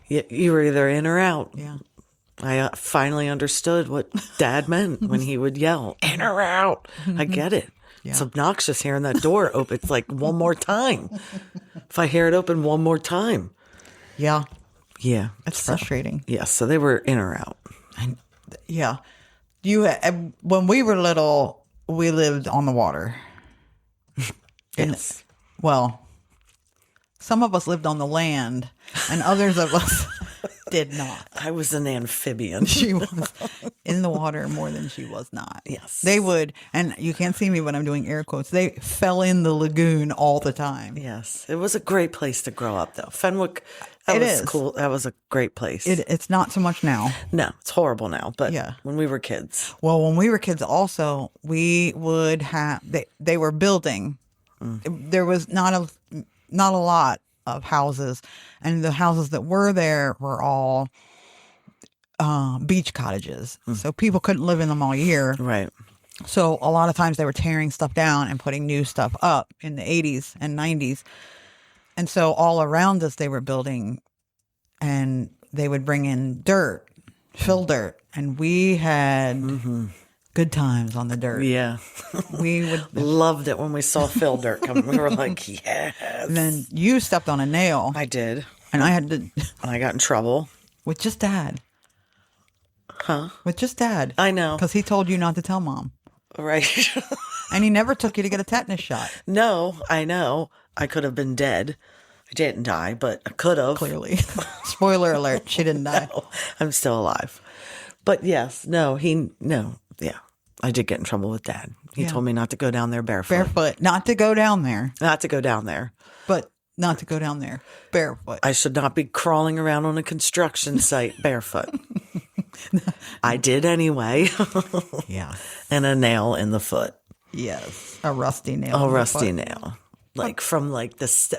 You were either in or out. Yeah. I finally understood what Dad meant when he would yell, "In or out." I get it. It's Yeah. obnoxious hearing that door open. It's like one more time. If I hear it open one more time, Yeah. yeah, It's frustrating. yeah. So they were in or out. And yeah. When we were little, we lived on the water. Yes. Well, some of us lived on the land and others of us did not. I was an amphibian. She was in the water more than she was not. Yes. They would, and you can't see me when I'm doing air quotes, they fell in the lagoon all the time. Yes, it was a great place to grow up, though. Fenwick, that It was is. cool. That was a great place. It's not so much now. No, it's horrible now, but Yeah. when we were kids, Well, when we were kids also, we would have, they were building. There was not a lot of houses, and the houses that were there were all beach cottages. So people couldn't live in them all year. right? So a lot of times they were tearing stuff down and putting new stuff up in the 80s and 90s. And so all around us they were building, and they would bring in dirt, fill dirt, and we had good times on the dirt. Yeah, We would. loved it when we saw Phil Dirt come. We were like, yes. And then you stepped on a nail, I did. and I had to I got in trouble. with just Dad. Huh? With just Dad. I know. Because he told you not to tell Mom, Right? and he never took you to get a tetanus shot. No, I know. I could have been dead. I didn't die, but I could have. Clearly, spoiler alert: she didn't die. I'm still alive. But yes, yeah. I did get in trouble with Dad. He Yeah. told me not to go down there barefoot. Barefoot, not to go down there, Not to go down there. but not to go down there barefoot. I should not be crawling around on a construction site barefoot. I did anyway. Yeah. And a nail in the foot. Yes, a rusty nail. A in the rusty foot. nail. Like from like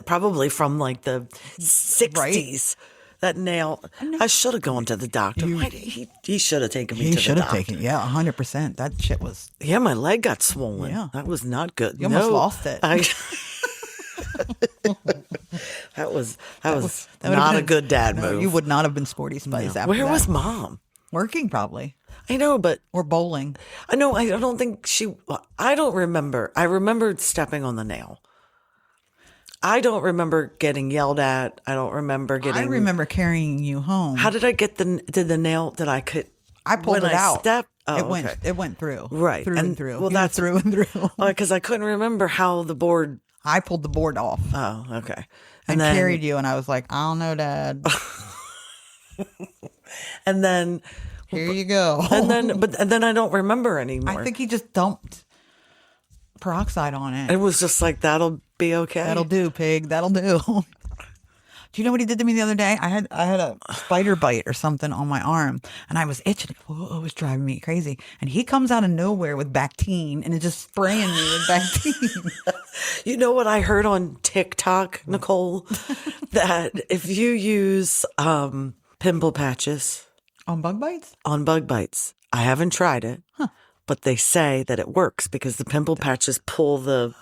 probably from like the 60s. That nail. I should have gone to the doctor. He should have taken me to the doctor. He should have taken. Yeah, 100%. That shit was. Yeah, my leg got swollen. Yeah. That was not good. You almost lost it. That was That would not have a good dad no, move. You would not have been Sporty Spice after Where that. was Mom? Working probably. I know, but Or bowling. I know. I don't think she. I don't remember. I remembered stepping on the nail. I don't remember getting yelled at. I don't remember getting. I remember carrying you home. How did I get did the nail that I could? I pulled when it out. Stepped, oh, It went through. Right. Through and through. Well, You were that's through and through. because I couldn't remember how the board. I pulled the board off Oh, okay. and then, carried you, and I was like, I don't know, Dad. And then, Here you go. and then I don't remember anymore. I think he just dumped peroxide on it. it was just like that'll be okay. That'll do, pig. That'll do. Do you know what he did to me the other day? I had a spider bite or something on my arm, and I was itching. Oh, it was driving me crazy. And he comes out of nowhere with Bactine and is just spraying me with Bactine. You know what I heard on TikTok, Nicole? That if you use pimple patches On bug bites? on bug bites, I haven't tried it, but they say that it works because the pimple patches pull the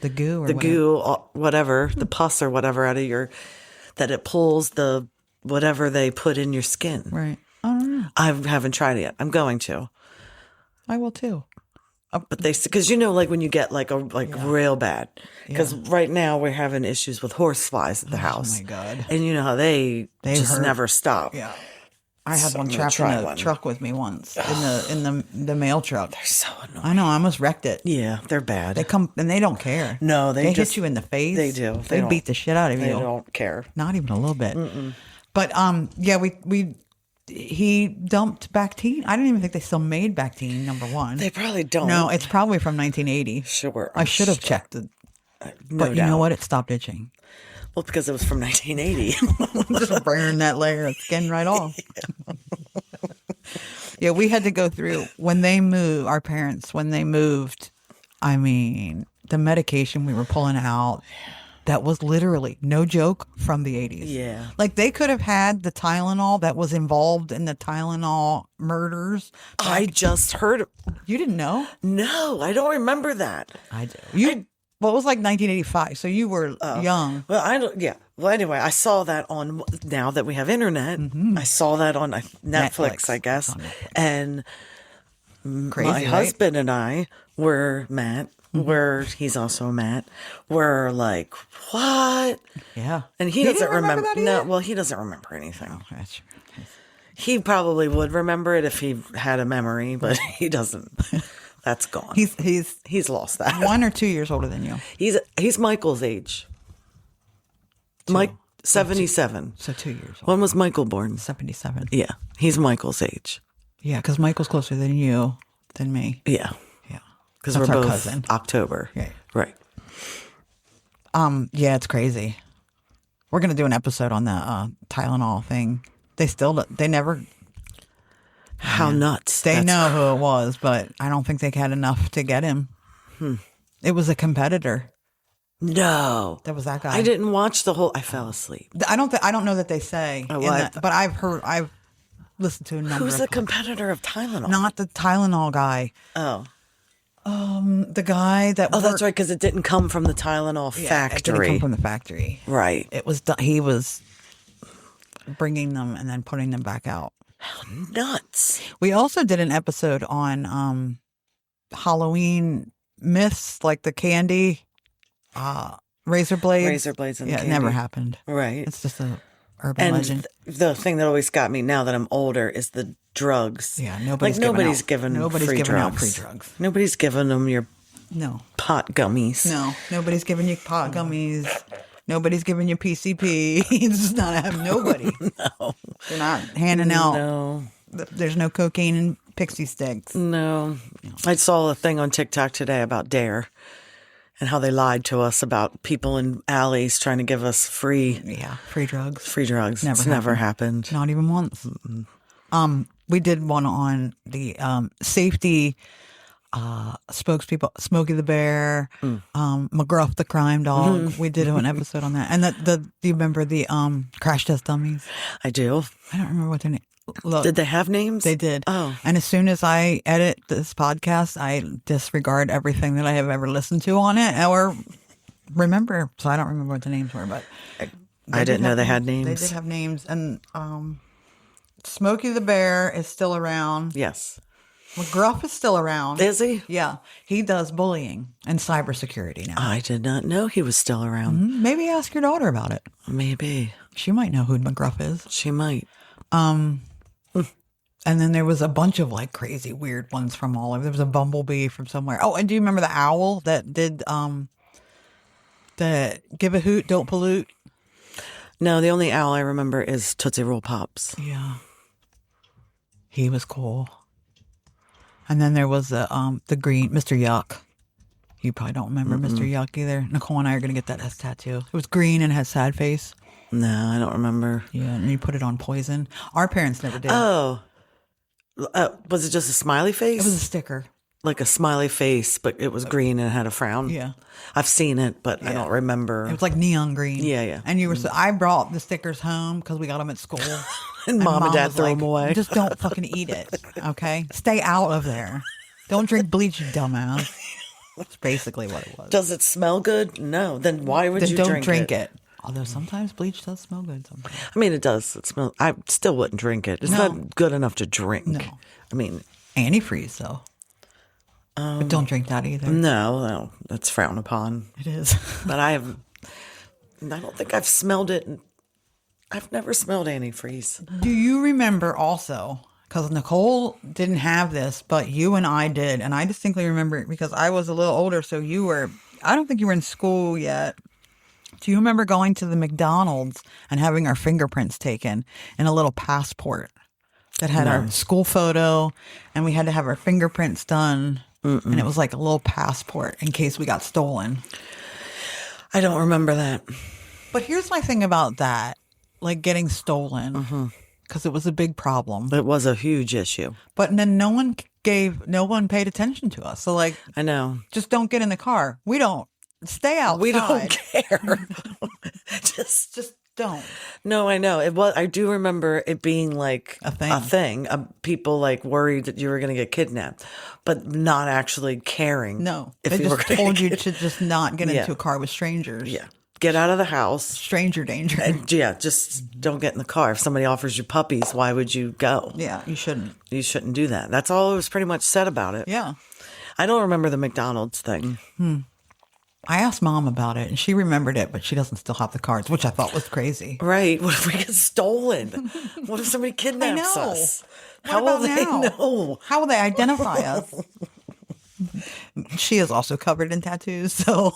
The the goo, whatever, the pus or whatever out of that it pulls the whatever they put in your skin. Right. I don't know. I haven't tried it yet. I'm going to. I will too. But because like when you get real bad, because right now we're having issues with horse flies at the house. Oh my God. And you know how they just hurt. never stop. Yeah. I had So one I'm gonna trapped try in a one. truck with me once in the mail truck. They're so annoying. I know. I almost wrecked it. Yeah, they're bad. They come and they don't care. No, they just hit you in the face. They do. They don't- beat the shit out of They you. don't care. Not even a little bit. But yeah, he dumped Bactine. I don't even think they still made Bactine. Number one, They probably don't. no, it's probably from 1980. Sure. I should have checked it. No But you doubt. know what? It stopped itching. Well, because it was from 1980. Just burn that layer of skin right off. Yeah, we had to go through when they moved. Our parents, when they moved, I mean, the medication we were pulling out. That was literally, no joke, from the 80s. Yeah. Like they could have had the Tylenol that was involved in the Tylenol murders. I just heard. You didn't know? No, I don't remember that. I do. Well, it was like 1985, so you were young. Well, I don't. Yeah. Well, anyway, I saw that on. Now that we have internet, I saw that on Netflix, I guess. It's on Netflix. And Crazy, my right? husband and I were Matt. He's also Matt. We're like, what? Yeah. And he didn't doesn't remember. that No, either? well, he doesn't remember anything. Oh, that's true. He probably would remember it if he had a memory, but he doesn't. That's gone. He's lost that. 1 or 2 years older than you. He's Michael's age. Mike 77. So 2 years old. When was Michael born? 77. Yeah, he's Michael's age. Yeah, because Michael's closer than you, than me. Yeah, Yeah. because That's we're our both cousin. October. Right. Right. Yeah, it's crazy. We're going to do an episode on the Tylenol thing. They never, How nuts. they That's- know who it was, but I don't think they had enough to get him. It was a competitor. No. That was that guy. I didn't watch the whole. I fell asleep. I don't know that they say, Oh, in well, but I've listened to a number Who's of the competitor of Tylenol? not the Tylenol guy. Oh. The guy that Oh, that's right, because it didn't come from the Tylenol It factory. didn't come from the factory. Right. It was he was bringing them and then putting them back out. Nuts. We also did an episode on Halloween myths, like the candy, razor blades. Razor blades and yeah, candy. it never happened. Right. It's just a urban And legend. the thing that always got me now that I'm older is the drugs. Yeah, nobody's giving out free free drugs. drugs. Nobody's giving them your No, pot gummies. no, nobody's giving you pot gummies. Nobody's giving you PCP. It's just not happening. Nobody. No. They're not handing out. No. There's no cocaine and pixie sticks. No. I saw a thing on TikTok today about Dare and how they lied to us about people in alleys trying to give us free Free drugs. drugs. Never It's never happened. Not even once. We did one on the safety spokespeople, Smokey the Bear, McGruff the Crime Dog. We did an episode on that. And do you remember the Crash Test Dummies? I do. I don't remember what their name. Look, Did they have names? they did. Oh. And as soon as I edit this podcast, I disregard everything that I have ever listened to on it or remember. So I don't remember what the names were, but I didn't know they had names. They did have names. And Smokey the Bear is still around. Yes. McGruff is still around. Is he? Yeah. He does bullying and cybersecurity now. I did not know he was still around. Maybe ask your daughter about it. Maybe. She might know who McGruff is. She might. And then there was a bunch of like crazy weird ones from all over. There was a bumblebee from somewhere. Oh, and do you remember the owl that did the give a hoot, don't pollute? No, the only owl I remember is Tootsie Roll Pops. Yeah. He was cool. And then there was the green Mr. Yuck. You probably don't remember Mr. Yuck either. Nicole and I are gonna get that as a tattoo. It was green and had sad face. No, I don't remember. Yeah, and you put it on poison. Our parents never did. Oh. Was it just a smiley face? It was a sticker. Like a smiley face, but it was green and had a frown. Yeah. I've seen it, but I don't remember. It was like neon green. Yeah, yeah. And you were I brought the stickers home because we got them at school. and mom and dad was threw like, them away. Just don't fucking eat it, okay? Stay out of there. Don't drink bleach, you dumbass. That's basically what it was. Does it smell good? No. Then why would Then you don't drink it? Although sometimes bleach does smell good sometimes. I mean, it does. It smells. I still wouldn't drink it. It's No. not good enough to drink. No. I mean, Antifreeze, though. But don't drink that either. no, that's frowned upon. It is. But I don't think I've smelled it. I've never smelled antifreeze. Do you remember also, because Nicole didn't have this, but you and I did, and I distinctly remember it because I was a little older, so you were, I don't think you were in school yet. Do you remember going to the McDonald's and having our fingerprints taken in a little passport that had our school photo, and we had to have our fingerprints done, and it was like a little passport in case we got stolen? I don't remember that. But here's my thing about that, like getting stolen, because it was a big problem. It was a huge issue. But then no one paid attention to us. So like, I know. just don't get in the car. We don't. Stay outside. We don't care. Just don't. No, I know. It was. I do remember it being like A thing. People like worried that you were going to get kidnapped, but not actually caring. No. if They you were just gonna told you get- to just not get Yeah. into a car with strangers. Yeah, get out of the house. Stranger danger. Yeah, just don't get in the car. If somebody offers you puppies, why would you go? Yeah, you shouldn't. You shouldn't do that. That's all it was pretty much said about it. Yeah. I don't remember the McDonald's thing. I asked Mom about it, and she remembered it, but she doesn't still have the cards, which I thought was crazy. Right. What if we get stolen? What if somebody kidnaps know. us? What How will about they now? know? How will they identify us? She is also covered in tattoos, so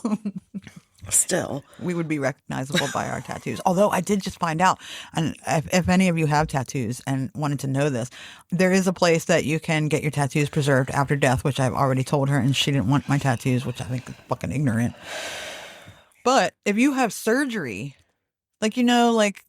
Still. we would be recognizable by our tattoos. Although I did just find out, and if any of you have tattoos and wanted to know this, there is a place that you can get your tattoos preserved after death, which I've already told her, and she didn't want my tattoos, which I think is fucking ignorant. But if you have surgery, like, like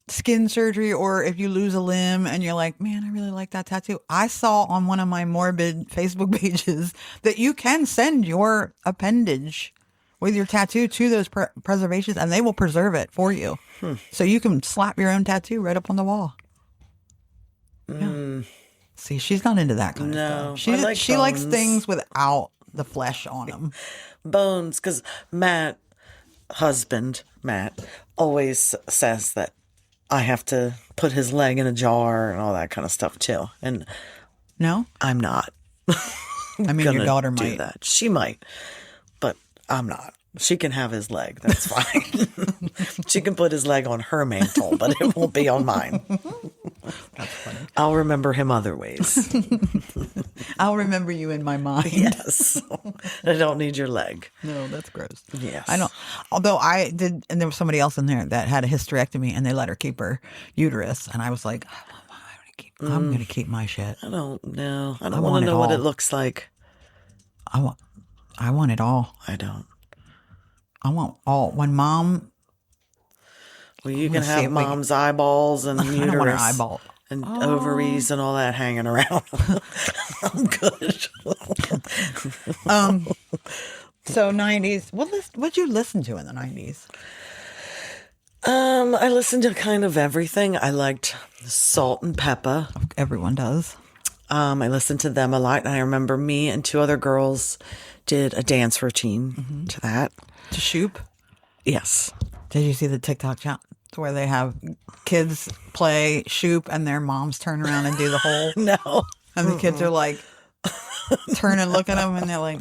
skin surgery, or if you lose a limb and you're like, man, I really like that tattoo. I saw on one of my morbid Facebook pages that you can send your appendage with your tattoo to those preservations, and they will preserve it for you. So you can slap your own tattoo right up on the wall. Yeah. See, she's not into that kind No, of stuff. I like she likes bones. things without the flesh on them. Bones, because Matt, always says that I have to put his leg in a jar and all that kind of stuff too. And No? I'm not. I mean, your gonna daughter do might. that. She might, but I'm not. She can have his leg. That's fine. She can put his leg on her mantle, but it won't be on mine. That's funny. I'll remember him other ways. I'll remember you in my mind. Yes. I don't need your leg. No, that's gross. Yes. I don't. Although I did, and there was somebody else in there that had a hysterectomy, and they let her keep her uterus, and I was like, I'm gonna keep my shit. I don't know. I I don't want want it to know what all. it looks like. I want it all. I don't. I want all. When Mom, Well, you can see have if we- mom's eyeballs and uterus. I don't want her eyeball. and ovaries and all that hanging around. I'm good. So 90s. What'd you listen to in the 90s? I listened to kind of everything. I liked Salt and Peppa. Everyone does. I listened to them a lot. And I remember me and 2 other girls did a dance routine to that. To Shoop? Yes. Did you see the TikTok challenge where they have kids play Shoop and their moms turn around and do the whole? No. And the kids are like, turn and look at them and they're like,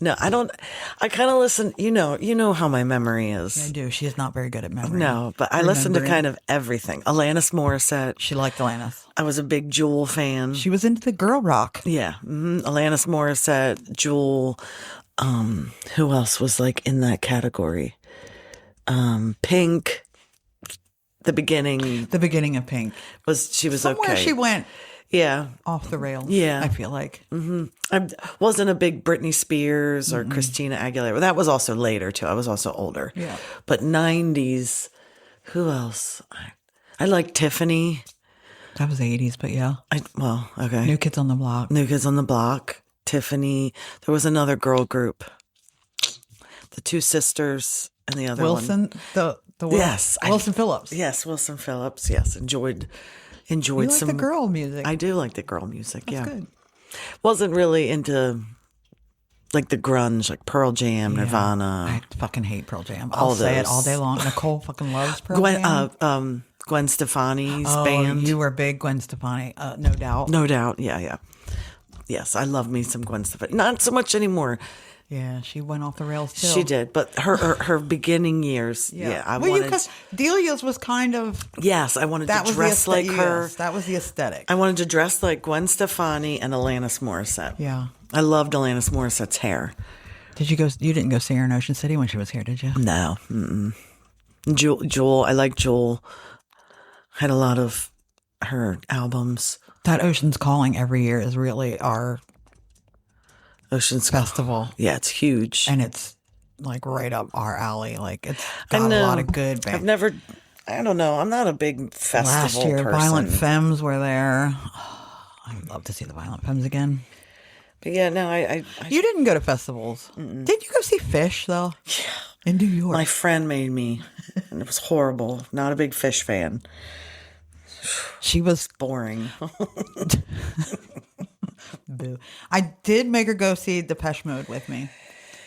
no, I don't. I kind of listen. You know how my memory is. I do. She is not very good at memory. No, but I listen to kind of everything. Alanis Morissette. She liked Alanis. I was a big Jewel fan. She was into the girl rock. Yeah. Alanis Morissette, Jewel. Who else was like in that category? Pink. The beginning of Pink. She was Somewhere okay. she went Yeah. off the rails. Yeah. I feel like. I wasn't a big Britney Spears or Christina Aguilera. That was also later too. I was also older. Yeah. But 90s, who else? I like Tiffany. That was the 80s, but yeah. Okay. New Kids on the Block. New Kids on the Block. Tiffany. There was another girl group. The 2 sisters and the other Wilson. one. Yes. Wilson Phillips. Yes, Wilson Phillips. Yes. Enjoyed You like some the girl music. I do like the girl music. That's yeah. good. Wasn't really into like the grunge, like Pearl Jam, Nirvana. I fucking hate Pearl Jam. I'll say it all day long. Nicole fucking loves Pearl Jam. Gwen Stefani's Oh, band. you were big Gwen Stefani, no doubt. No doubt. Yeah. Yes, I love me some Gwen Stefani. Not so much anymore. Yeah, she went off the rails too. She did, but her beginning years. Yeah, I well, wanted. because Delia's was kind of Yes, I wanted to dress like her. Yes, that was the aesthetic. I wanted to dress like Gwen Stefani and Alanis Morissette. Yeah. I loved Alanis Morissette's hair. Did you go? You didn't go see her in Ocean City when she was here, did you? No. Jewel. I like Jewel. Had a lot of her albums. That Ocean's Calling every year is really our Ocean's festival. Yeah, it's huge. And it's like right up our alley. Like it's got a lot of good bands. I don't know. I'm not a big festival Last year, person. Violent Femmes were there. Oh, I'd love to see the Violent Femmes again. But yeah, no, I You didn't go to festivals. Did you go see Fish, though? Yeah. In New York. My friend made me, and it was horrible. Not a big Fish fan. She was Boring. boo. I did make her go see Depeche Mode with me.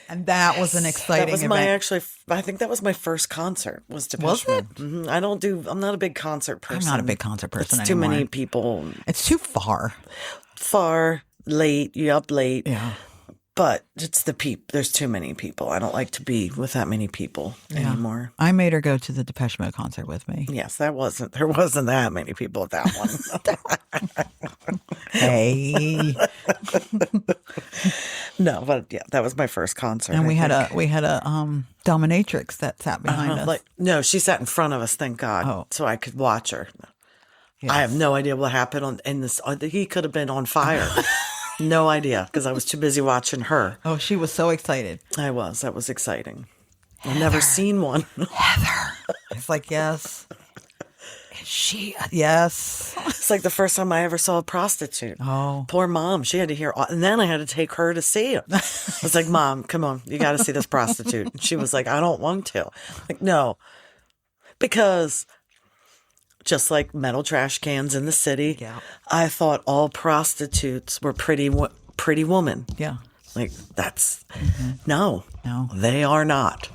And that was an exciting That was event. I think that was my first concert. Was Depeche Was it? Mode. I'm not a big concert person. I'm not a big concert person It's anymore. too many people. It's too far. Far, late, you're up late. Yeah. But it's the There's too many people. I don't like to be with that many people anymore. I made her go to the Depeche Mode concert with me. Yes, there wasn't that many people at that one. Hey. No, but yeah, that was my first concert. And we had a a dominatrix that sat behind us. No, she sat in front of us, thank God, Oh. so I could watch her. Yes. I have no idea what happened in this. He could have been on fire. No idea, because I was too busy watching her. Oh, she was so excited. That was exciting. I've never seen one. Heather. It's like, yes. Yes. It's like the first time I ever saw a prostitute. Oh. Poor mom. She had to hear, and then I had to take her to see it. I was like, Mom, come on, you got to see this prostitute. And she was like, I don't want to. Like, no, because just like metal trash cans in the city, Yeah. I thought all prostitutes were pretty women. Yeah. Like that's no, No. they are not.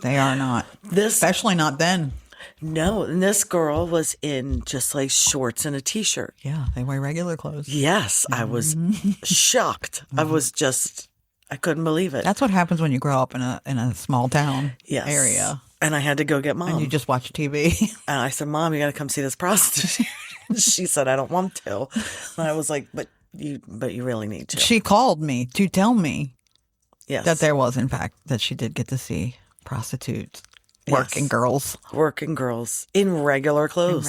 They are not. Especially not then. No, and this girl was in just like shorts and a t-shirt. Yeah. They wear regular clothes. Yes, I was shocked. I couldn't believe it. That's what happens when you grow up in a small town area. And I had to go get Mom. And you just watch TV. And I said, Mom, you got to come see this prostitute. She said, I don't want to. And I was like, but you really need to. She called me to tell me Yes. that there was, in fact, that she did get to see prostitutes, working girls. Working girls in regular clothes.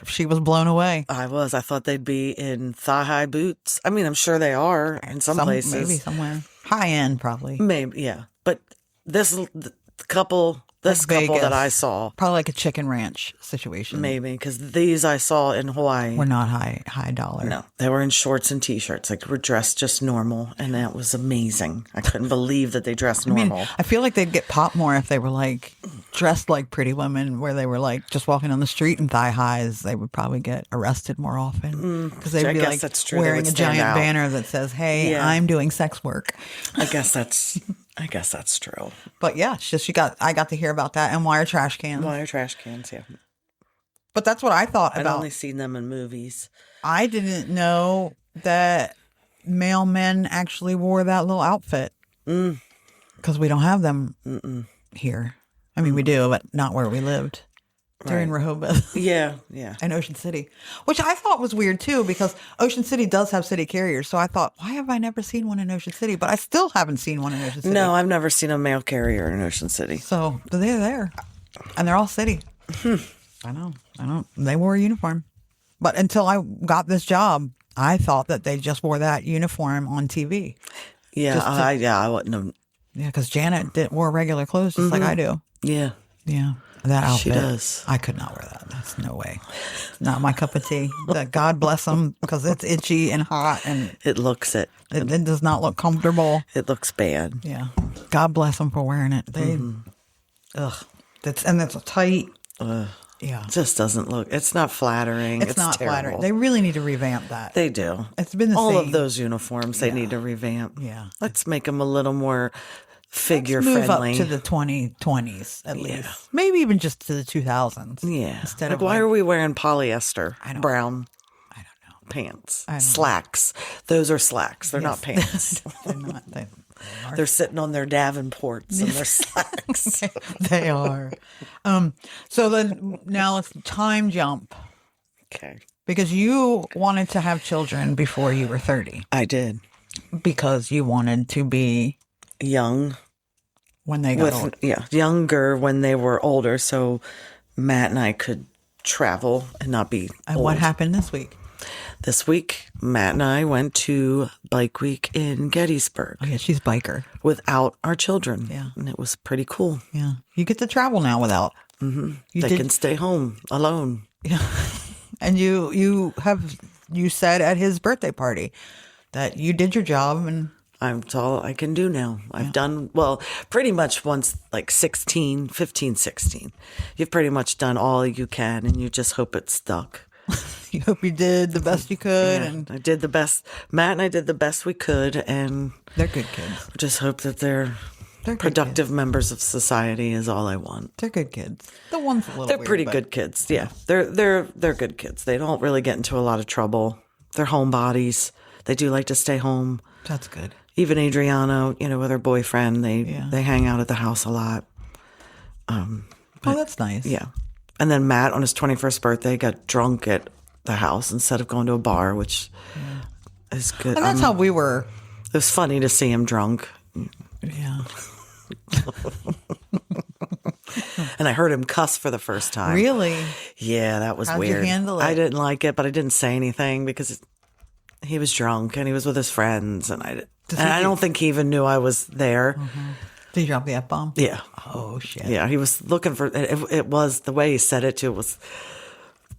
She was blown away. I thought they'd be in thigh-high boots. I mean, I'm sure they are in some places. Maybe somewhere. High end, probably. Maybe, yeah. But the couple This Like couple that Vegas. I saw, Probably like a chicken ranch situation. maybe, because these I saw in Hawaii. We're not high dollar. No, they were in shorts and T-shirts. Like, were dressed just normal, and that was amazing. I couldn't believe that they dressed normal. I feel like they'd get popped more if they were like dressed like Pretty Women, where they were like just walking on the street in thigh highs. They would probably get arrested more often because they'd I be guess like that's true. They wearing would a stand giant out. banner that says, "Hey, Yeah. I'm doing sex work." I guess that's true. But yeah, it's just I got to hear about that and wire trash cans. Wire trash cans, yeah. But that's what I thought I'd about. only seen them in movies. I didn't know that male men actually wore that little outfit because we don't have them here. I mean, we do, but not where we lived. They're in Rehoboth Yeah. and Ocean City, which I thought was weird too because Ocean City does have city carriers. So I thought, why have I never seen one in Ocean City? But I still haven't seen one in Ocean City. No, I've never seen a mail carrier in Ocean City. So they're there, and they're all city. I know. They wore a uniform, but until I got this job, I thought that they just wore that uniform on TV. Yeah, I wouldn't have. Yeah, because Janet wore regular clothes just like I do. Yeah. Yeah, that outfit. She does. I could not wear that. That's no way. It's not my cup of tea. That God bless them because it's itchy and hot and It looks it. it does not look comfortable. It looks bad. Yeah, God bless them for wearing it. They, ugh, that's tight. Yeah, It just doesn't look. It's not flattering. it's not terrible. flattering. They really need to revamp that. They do. It's been the all same. of those uniforms. They need to revamp. Yeah. Let's make them a little more figure Move friendly. up to the 2020s at least. Maybe even just to the 2000s. Yeah. Instead Like, of why are we wearing polyester brown I don't know. pants? don't know. Slacks. Those are slacks. They're not pants. They're not. They're sitting on their Davenports and their slacks. They are. So then now let's time jump Okay. because you wanted to have children before you were 30 I did. because you wanted to be Young. when they got old. Younger when they were older, so Matt and I could travel and not be And old. what happened this week? This week, Matt and I went to Bike Week in Gettysburg Oh yeah, she's biker. without our children. Yeah. And it was pretty cool. Yeah, you get to travel now without. Mm-hmm. They can stay home alone. Yeah, and you said at his birthday party that you did your job and. It's all I can do now. I've done, well, pretty much once like 15, 16. You've pretty much done all you can and you just hope it stuck. You hope you did the best you could, and I did the best. Matt and I did the best we could, and they're good kids. just hope that they're They're good productive members of society is all I want. They're good kids. The one's a little. They're weird, pretty but good kids. Yeah, they're good kids. They don't really get into a lot of trouble. They're homebodies. They do like to stay home. That's good. Even Adriana, with her boyfriend, they hang out at the house a lot. Oh, that's nice. Yeah. And then Matt, on his 21st birthday, got drunk at the house instead of going to a bar, which is good. And that's how we were. It was funny to see him drunk. Yeah. And I heard him cuss for the first time. Really? Yeah, that was How'd you weird. handle it? I didn't like it, but I didn't say anything because he was drunk and he was with his friends. And I don't think he even knew I was there. Did you drop the F-bomb? Yeah. Oh, shit. Yeah, he was looking for it. Was the way he said it too was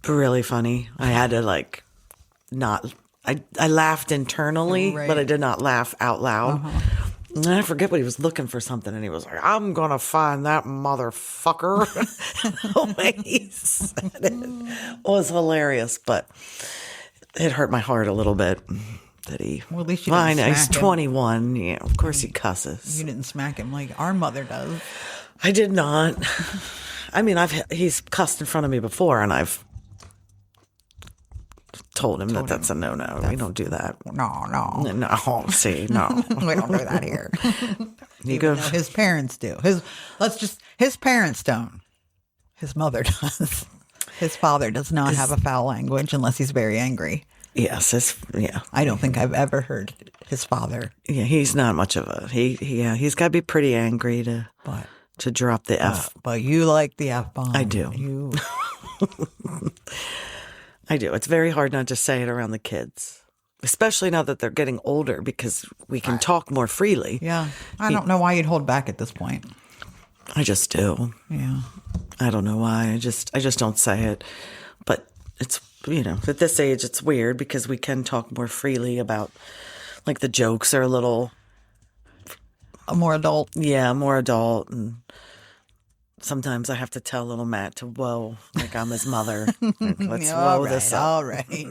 really funny. I had to not. I laughed internally, Right. but I did not laugh out loud. And I forget what he was looking for something, and he was like, "I'm gonna find that motherfucker." The way he said it was hilarious, but it hurt my heart a little bit. That he. Well, at least you I didn't know he's smack him. 21. Yeah, of course he cusses. You didn't smack him like our mother does. I did not. I mean, he's cussed in front of me before, and I've told him that that's a no-no. We don't do that. No. No, see, no. We don't do that here. You Even go. though his parents do. His parents don't. His mother does. His father does not have a foul language unless he's very angry. Yes, yeah. I don't think I've ever heard his father. Yeah, he's not much of a he's got to be pretty angry to drop the F. But you like the F-bomb. I do. You I do. It's very hard not to say it around the kids, especially now that they're getting older because we can talk more freely. Yeah. I don't know why you'd hold back at this point. I just do. Yeah. I don't know why. I just don't say it. But it's, at this age, it's weird because we can talk more freely about, like, the jokes are a little... More adult. Yeah, more adult. And sometimes I have to tell little Matt to whoa, like I'm his mother. Like, let's whoa this up. All right.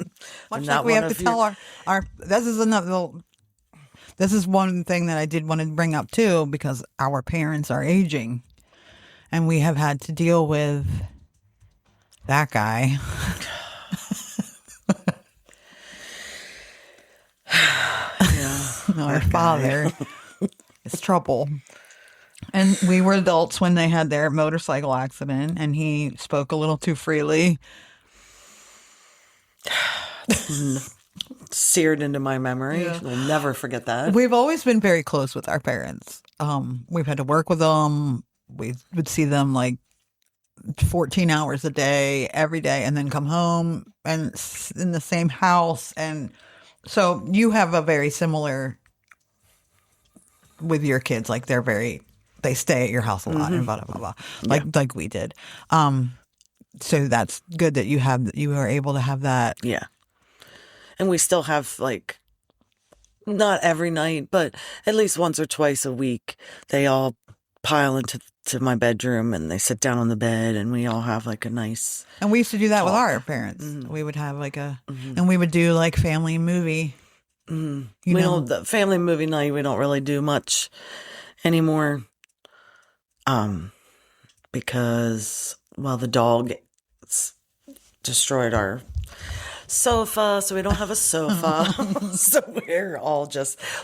Much like we have to tell our this is one thing that I did want to bring up too, because our parents are aging and we have had to deal with that guy. Our father is trouble. And we were adults when they had their motorcycle accident, and he spoke a little too freely. Seared into my memory. Yeah. We'll never forget that. We've always been very close with our parents. We've had to work with them. We would see them like 14 hours a day, every day, and then come home and in the same house. And so you have a very similar with your kids. Like they stay at your house a lot and blah, blah, blah, blah. Like we did. So that's good that you are able to have that. Yeah. And we still have, like, not every night, but at least once or twice a week, they all pile into my bedroom and they sit down on the bed and we all have like a nice And we used to do that talk. with our parents. We would have like and we would do like family movie. We don't, the family movie night, we don't really do much anymore. Because, well, the dog destroyed our sofa, so we don't have a sofa. So we're all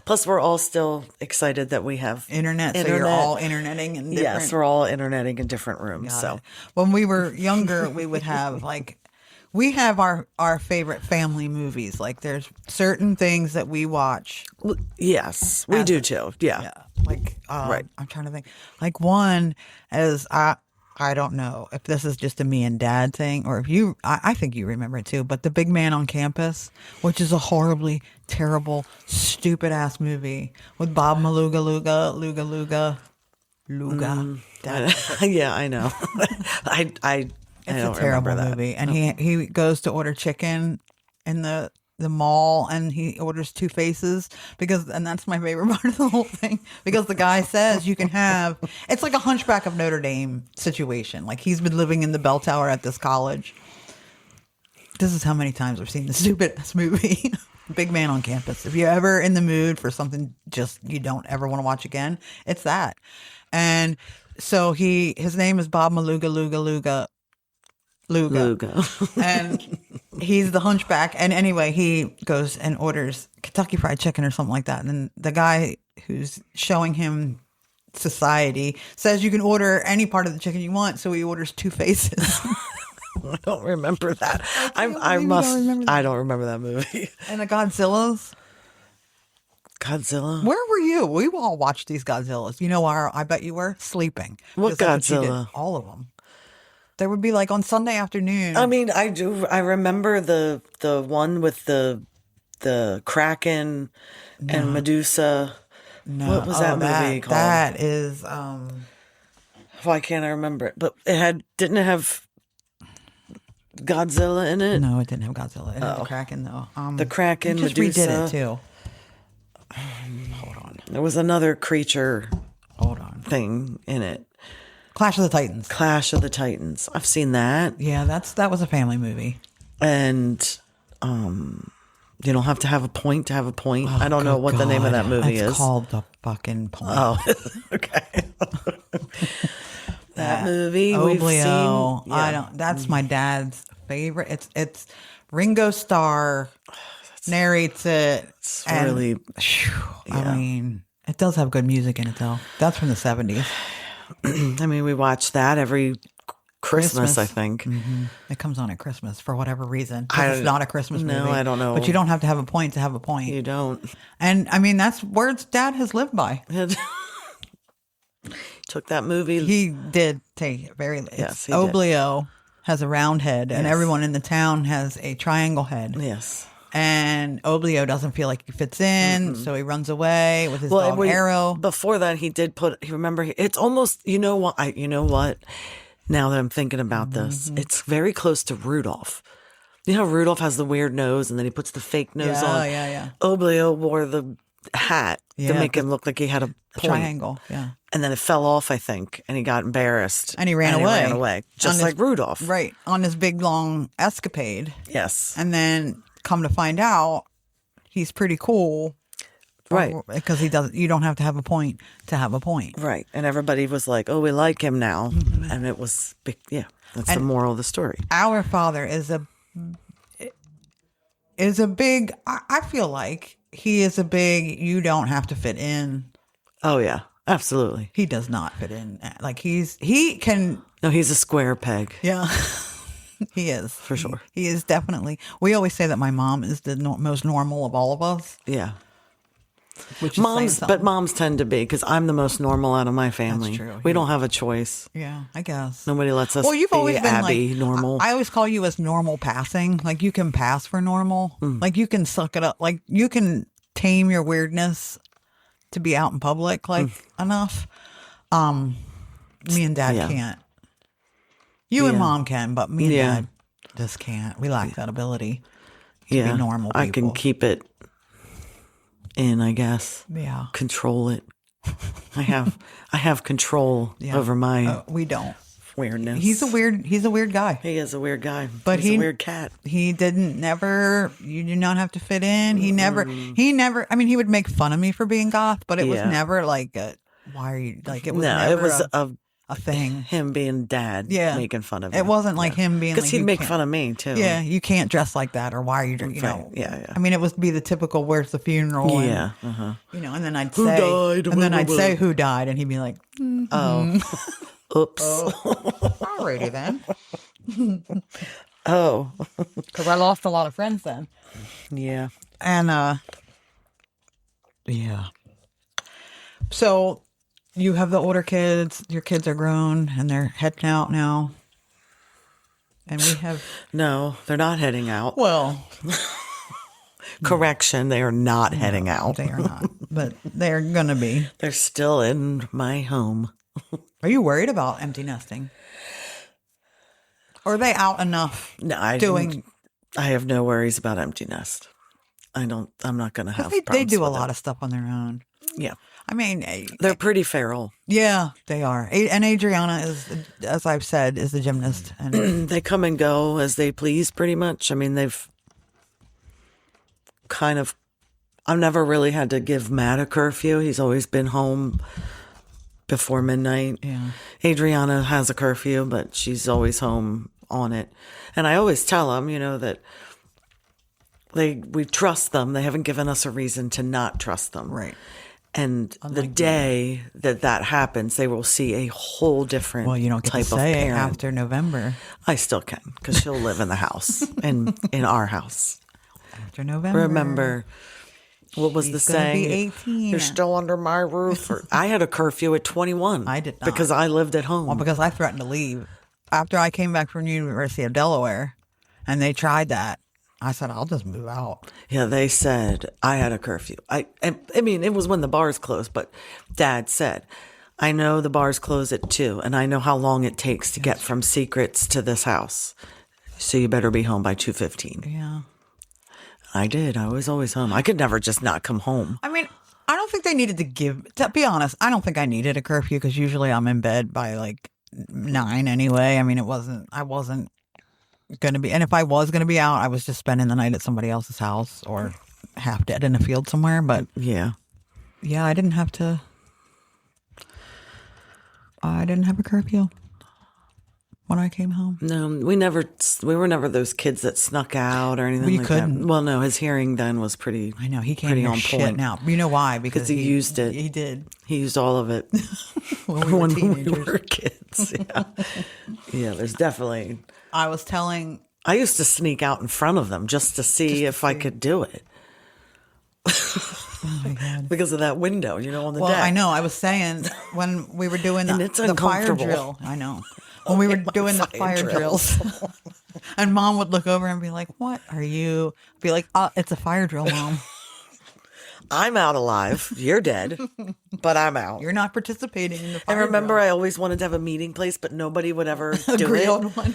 plus we're all still excited that we have internet. So you're all interneting in different... Yes, we're all interneting in different rooms. So when we were younger, we would have like, we have our favorite family movies. Like there's certain things that we watch. Yes, we do too. Yeah. Like, right. I'm trying to think. Like one is, I don't know if this is just a me and dad thing or if I think you remember it too, but The Big Man on Campus, which is a horribly terrible, stupid ass movie with Bob Luga. Yeah, I know. I it's don't a terrible remember that movie. And he goes to order chicken in the mall and he orders two faces and that's my favorite part of the whole thing, because the guy says you can have, it's like a Hunchback of Notre Dame situation. Like he's been living in the bell tower at this college. This is how many times I've seen this stupid ass movie. Big Man on Campus. If you're ever in the mood for something just you don't ever want to watch again, it's that. And so his name is Bob Luga. And he's the hunchback. And anyway, he goes and orders Kentucky Fried Chicken or something like that. And then the guy who's showing him society says you can order any part of the chicken you want. So he orders two faces. I don't remember that. I don't remember that movie. And the Godzillas. Godzilla? Where were you? We all watched these Godzillas. You know where I bet you were? Sleeping. What Godzilla? All of them. There would be like on Sunday afternoon. I mean, I do. I remember the one with the Kraken and Medusa. No. What was that movie called? That is. Why can't I remember it? But didn't it have Godzilla in it? No, it didn't have Godzilla. It had the Kraken though. The Kraken, just Medusa. Redid it too. Hold on. There was another creature. Thing in it. Clash of the Titans. Clash of the Titans. I've seen that. Yeah, that was a family movie. And you don't have to have a point to have a point. I don't know what the name of that movie is. It's called The Fucking Point. Oh, okay. That movie Oblio. we've seen. Yeah. That's my dad's favorite. It's Ringo Starr narrates it. It's really. I mean, it does have good music in it though. That's from the 70s. I mean, we watch that every Christmas, I think. Mm-hmm. It comes on at Christmas for whatever reason. It's not a Christmas movie. No, I don't know. But you don't have to have a point to have a point. You don't. And I mean, that's words Dad has lived by. Took that movie. He did take it very. Yes, he Oblio has a round head, and Yes. everyone in the town has a triangle head. Yes. And Oblio doesn't feel like he fits in, so he runs away with his dog Arrow. Before that, he did put. Remember, it's almost. You know what? You know what? Now that I'm thinking about this, it's very close to Rudolph. You know how Rudolph has the weird nose, and then he puts the fake nose on. Yeah. Oblio wore the hat to make him look like he had a point. Triangle. Yeah. And then it fell off, I think, and he got embarrassed. And he ran away. Just like Rudolph. Right. On his big, long escapade. Yes. And then come to find out, he's pretty cool. Right. Because you don't have to have a point to have a point. Right. And everybody was like, oh, we like him now. And it was, that's the moral of the story. Our father is a big, I feel like he is a big, you don't have to fit in. Oh, yeah. Absolutely. He does not fit in. Like he can. No, he's a square peg. Yeah, he is. For sure. He is definitely. We always say that my mom is the most normal of all of us. Yeah. Which is but moms tend to be, because I'm the most normal out of my family. That's true. We don't have a choice. Yeah, I guess. Nobody lets us Well, you've be always been Abby like, normal. I always call you as normal passing. Like you can pass for normal. Like you can suck it up. Like you can tame your weirdness to be out in public enough. Me and Dad can't. You and Mom can, but me and Dad just can't. We lack that ability to be normal people. I can keep it in, I guess. Yeah. Control it. I have control over my we don't. weirdness. He's a weird guy. He is a weird guy. But he's a weird cat. He you do not have to fit in. He never, I mean, he would make fun of me for being goth, but it was never like why are you, like, it was never it was a thing. Him being Dad, making fun of him. It wasn't like him being, because he'd make fun of me too. Yeah, you can't dress like that, or why are you know? Yeah. I mean, it would be the typical, where's the funeral? Yeah, and, you know, and then I'd Who say, died? and then I'd say who died, and he'd be like, oh, oops. Alrighty then. Oh, because I lost a lot of friends then. Yeah, and so. You have the older kids. Your kids are grown and they're heading out now. And we have... No, they're not heading out. Well... Correction, they are not heading out. They are not. But they're going to be. They're still in my home. Are you worried about empty nesting? Or are they out enough doing... I have no worries about empty nest. I'm not going to have problems They do a with lot it. of stuff on their own. Yeah. I mean, they're pretty feral. Yeah, they are. And Adriana is, as I've said, is the gymnast. And they come and go as they please, pretty much. I mean, they've kind of. I've never really had to give Matt a curfew. He's always been home before midnight. Yeah. Adriana has a curfew, but she's always home on it. And I always tell them, that we trust them. They haven't given us a reason to not trust them. Right. And the day that happens, they will see a whole different well, you don't get type to of say parent. After November. I still can, because she'll live in the house, in our house. After November. Remember, what was the saying? Be 18. You're still under my roof. I had a curfew at 21. I did not. Because I lived at home. Well, because I threatened to leave. After I came back from the University of Delaware, and they tried that, I said, I'll just move out. Yeah, they said I had a curfew. I mean, it was when the bars closed, but Dad said, I know the bars close at 2, and I know how long it takes to get from Secrets to this house. So you better be home by 2:15. Yeah. I did. I was always home. I could never just not come home. I mean, I don't think they needed to be honest, I don't think I needed a curfew because usually I'm in bed by like 9 anyway. I mean, I wasn't going to be, and if I was going to be out, I was just spending the night at somebody else's house or half dead in a field somewhere. But yeah, I didn't have a curfew when I came home. No, we were never those kids that snuck out or anything like couldn't. that. Well, no, his hearing then was pretty. I know he can't pretty hear on shit point now. You know why? Because he used it. He did. He used all of it when we were kids. Yeah, yeah. There's definitely. I was telling. I used to sneak out in front of them just to see if I could do it. Oh my God. Because of that window, on the deck. Well, I know. I was saying when we were doing And it's the fire uncomfortable. drill. I know. When we were doing the fire drills. And Mom would look over and be like, "What are you?" Be like, "It's a fire drill, Mom. I'm out alive. You're dead, but I'm out. You're not participating in the fire And remember, drill." I always wanted to have a meeting place, but nobody would ever do Agree it. on one.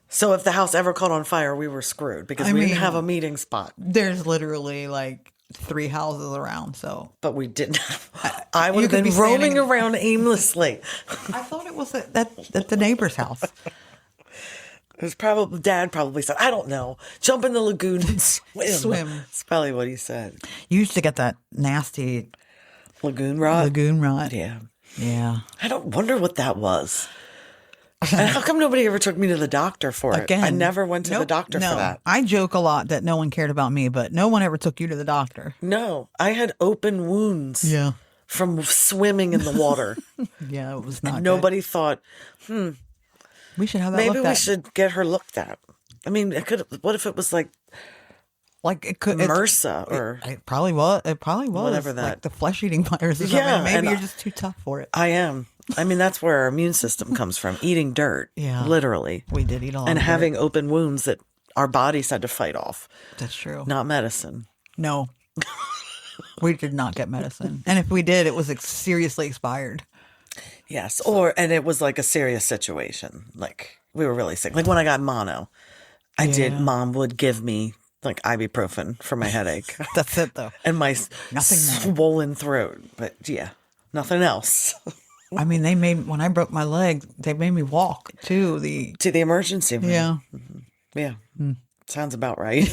So if the house ever caught on fire, we were screwed because we didn't have a meeting spot. There's literally like 3 houses around, so. But we didn't have. I would You have could been be roaming standing- around aimlessly. I thought it was at the neighbor's house. It was probably Dad probably said, I don't know, jump in the lagoon and swim. Swim. That's probably what he said. You used to get that nasty Lagoon rot. lagoon rot. Yeah. Yeah. I don't wonder what that was. And how come nobody ever took me to the doctor for it? Again, I never went to the nope, doctor no. for that. I joke a lot that no one cared about me, but no one ever took you to the doctor. No, I had open wounds Yeah. from swimming in the water. Yeah, it was not good. Nobody thought, We should have that maybe looked we at. should get her looked at. I mean, it could. What if it was like Like it could MRSA or it probably was. It probably was. Whatever like that- the flesh-eating virus or something. Yeah, Maybe and you're just too tough for it. I am. I mean, that's where our immune system comes from, eating dirt. Yeah. Literally. We did eat a lot And of dirt. having open wounds that our bodies had to fight off, That's true. not medicine. No. We did not get medicine. And if we did, it was seriously expired. Yes. And it was like a serious situation. Like we were really sick. Like when I got mono, Mom would give me like ibuprofen for my headache That's it, though. and my Nothing more. swollen throat. But yeah, nothing else. I mean, when I broke my leg, they made me walk to the. To the emergency room. Yeah. Yeah. Sounds about right.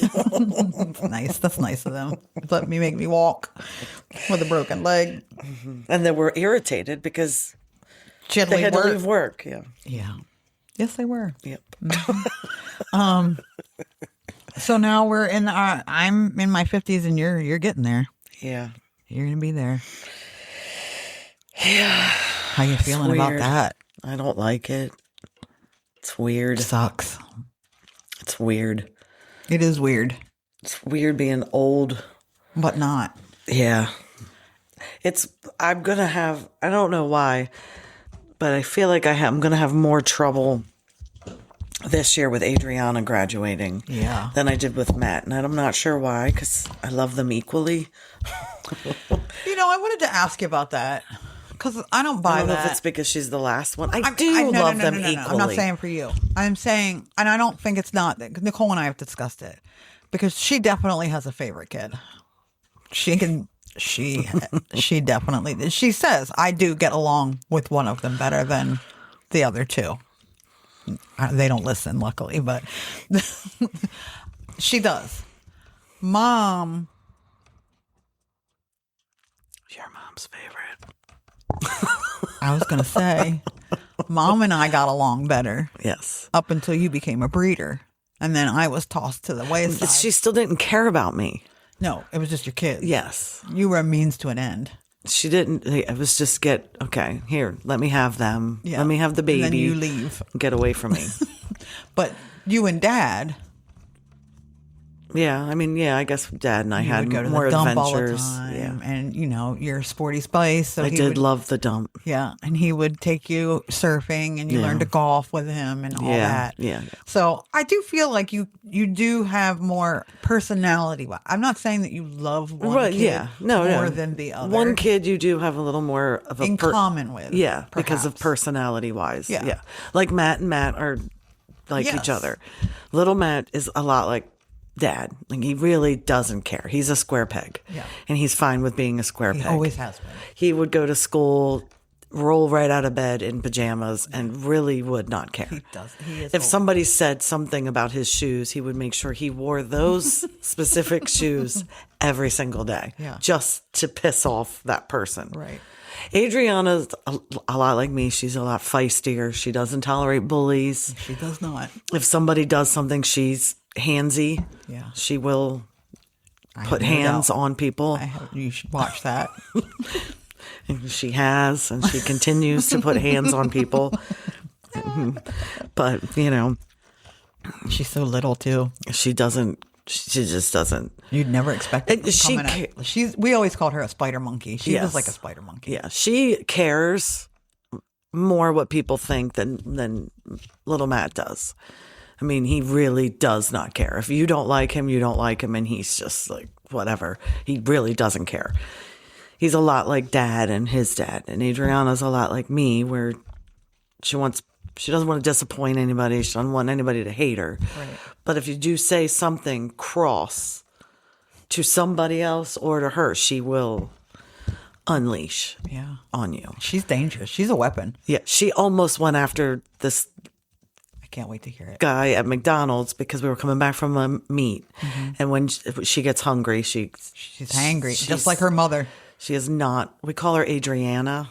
Nice. That's nice of them. Let me make me walk with a broken leg. And they were irritated because She had they had work. to leave work. Yeah. Yeah. Yes, they were. Yep. So now we're in I'm in my 50s and you're getting there. Yeah. You're going to be there. Yeah. How you feeling about weird. that? I don't like it. It's weird. Sucks. It's weird. It is weird, It's weird being old. but not. Yeah. I'm going to have, I don't know why, but I feel like I'm going to have more trouble this year with Adriana graduating Yeah. than I did with Matt. And I'm not sure why, because I love them equally. I wanted to ask you about that because I don't buy I don't know that. if it's because she's the last one. I No, love no, them no, equally. no. I'm not saying for you. I'm saying, and I don't think it's not. Nicole and I have discussed it because she definitely has a favorite kid. She definitely. She says I do get along with one of them better than the other two. They don't listen, luckily, but she does. Mom. Your mom's favorite. I was going to say, Mom and I got along better Yes. up until you became a breeder. And then I was tossed to the wayside. She still didn't care about me. No, it was just your kids. Yes. You were a means to an end. She didn't. It was just okay, here, let me have them. Yeah. Let me have the baby. And then you leave. Get away from me. But you and Dad, Yeah. I mean, I guess Dad and I you had would go to more the dump all the adventures. time. Yeah. And, you're Sporty Spice. So I he did would, love the dump. Yeah. And he would take you surfing and you Yeah. learned to golf with him and all Yeah. that. Yeah. So I do feel like you do have more personality. I'm not saying that you love one Right, kid yeah. No, more no. than the other. One kid you do have a little more of a in common with. Yeah, because of perhaps. personality wise. Yeah. Yeah. Like Matt and Matt are like Yes. each other. Little Matt is a lot like Dad. Like he really doesn't care. He's a square peg. Yeah. And he's fine with being a square He peg. always has been. He would go to school, roll right out of bed in pajamas, and really would not care. He does. He is If old. somebody said something about his shoes, he would make sure he wore those specific shoes every single day, Yeah. just to piss off that person. Right. Adriana's a lot like me. She's a lot feistier. She doesn't tolerate bullies. She does not. If somebody does something, she's handsy. Yeah. She will I have put no hands doubt. on people. You should watch that. And she has, and she continues to put hands on people. But, She's so little too. she just doesn't. You'd never expect it. She We always called her a spider monkey. She Yes. was like a spider monkey. Yeah, she cares more what people think than little Matt does. I mean, he really does not care. If you don't like him, you don't like him, and he's just like, whatever. He really doesn't care. He's a lot like Dad and his dad. And Adriana's a lot like me, where she doesn't want to disappoint anybody. She doesn't want anybody to hate her. Right. But if you do say something cross to somebody else or to her, she will unleash on you. She's dangerous. She's a weapon. Yeah, she almost went after this I can't wait to hear it. guy at McDonald's because we were coming back from a meet. And when she gets hungry, she's hangry, just like her mother. She is not. We call her Adriana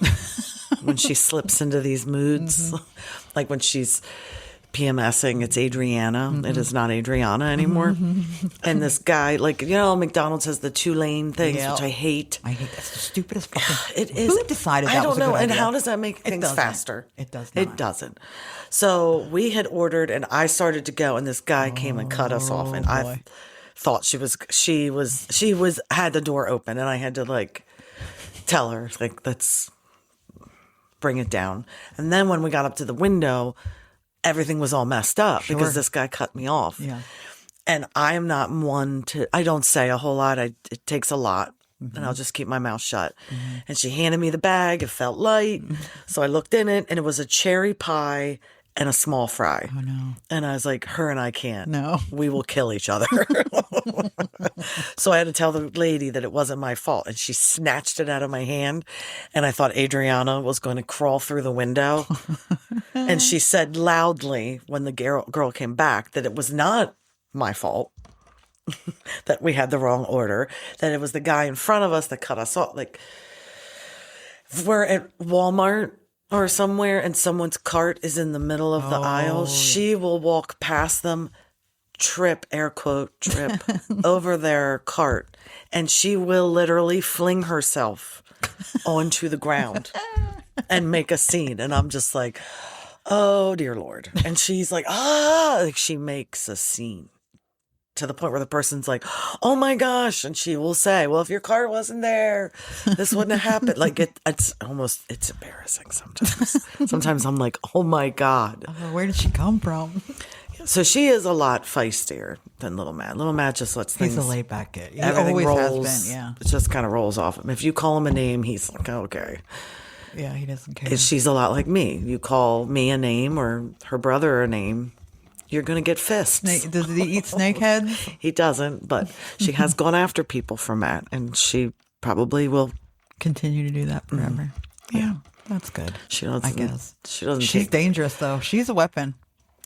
when she slips into these moods. Like when she's PMSing, it's Adriana. It is not Adriana anymore. And this guy, like, McDonald's has the 2-lane things, which I hate. I hate that's the stupidest fucking. It is. Who decided that I don't was a know. good And idea? how does that make things doesn't. faster? It does not. It doesn't. So we had ordered, and I started to go, and this guy came and cut us off, and I thought she had the door open, and I had to like tell her, like, let's bring it down. And then when we got up to the window, everything was all messed up because this guy cut me off. Yeah. And I am not one to, I don't say a whole lot. It takes a lot. And I'll just keep my mouth shut. And she handed me the bag. It felt light. So I looked in it, and it was a cherry pie and a small fry. Oh, no. And I was like, her and I can't. No. We will kill each other. So I had to tell the lady that it wasn't my fault. And she snatched it out of my hand. And I thought Adriana was going to crawl through the window. And she said loudly when the girl came back that it was not my fault. That we had the wrong order. That it was the guy in front of us that cut us off. Like, if we're at Walmart or somewhere and someone's cart is in the middle of the aisle, she will walk past them, air quote, trip over their cart. And she will literally fling herself onto the ground and make a scene. And I'm just like, oh, dear Lord. And she's like, like she makes a scene. To the point where the person's like, oh my gosh. And she will say, well, if your car wasn't there, this wouldn't have happened. Like it's embarrassing sometimes. Sometimes I'm like, oh my God. Where did she come from? So she is a lot feistier than Little Matt. Little Matt just lets things. He's a laid back kid. He everything always rolls. has been, yeah. It just kind of rolls off him. If you call him a name, he's like, okay. Yeah, he doesn't care. She's a lot like me. You call me a name or her brother a name, you're going to get fists. Does he eat snake heads? He doesn't, but she has gone after people for Matt, and she probably will continue to do that forever. Yeah, that's good. She doesn't. I guess she doesn't. She's dangerous, though. She's a weapon.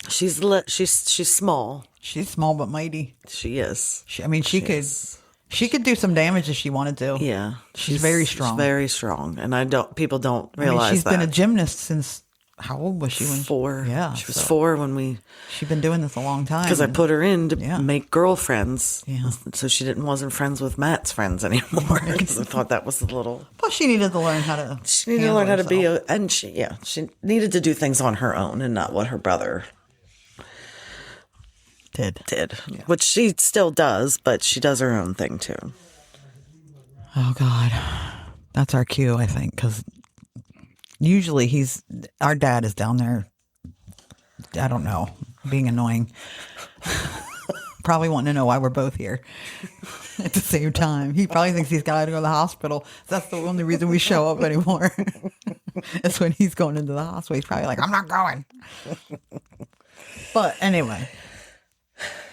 She's small. She's small but mighty. She is. She could do some damage if she wanted to. Yeah, she's very strong. She's very strong, and people don't realize she's that. been a gymnast since. How old was she when 4? Yeah, she was 4 when she's been doing this a long time. Because I put her in to make girlfriends. Yeah. So she wasn't friends with Matt's friends anymore. Because I thought that was a little. Well, she needed to learn how to. She needed to learn how to be and she needed to do things on her own and not what her brother did. Yeah. Which she still does, but she does her own thing too. Oh God, that's our cue, I think, because. Usually our dad is down there, I don't know, being annoying. Probably wanting to know why we're both here at the same time. He probably thinks he's got to go to the hospital. That's the only reason we show up anymore. It's when he's going into the hospital. He's probably like, I'm not going. But anyway.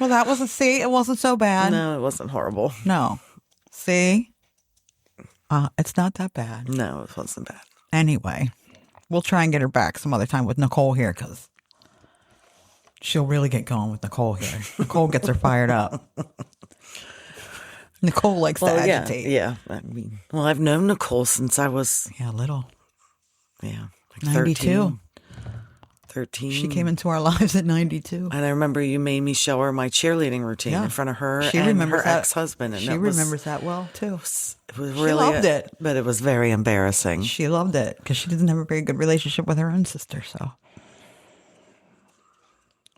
Well, it wasn't so bad. No, it wasn't horrible. No. See? It's not that bad. No, it wasn't bad. Anyway, we'll try and get her back some other time with Nicole here because she'll really get going with Nicole here. Nicole gets her fired up. Nicole likes to agitate. Yeah. I mean, I've known Nicole since I was... Yeah, little. Yeah. Like 92. 13. She came into our lives at 92. And I remember you made me show her my cheerleading routine in front of her and her ex-husband. And she remembers that well, too. It was really, she loved it. But it was very embarrassing. She loved it because she doesn't have a very good relationship with her own sister, so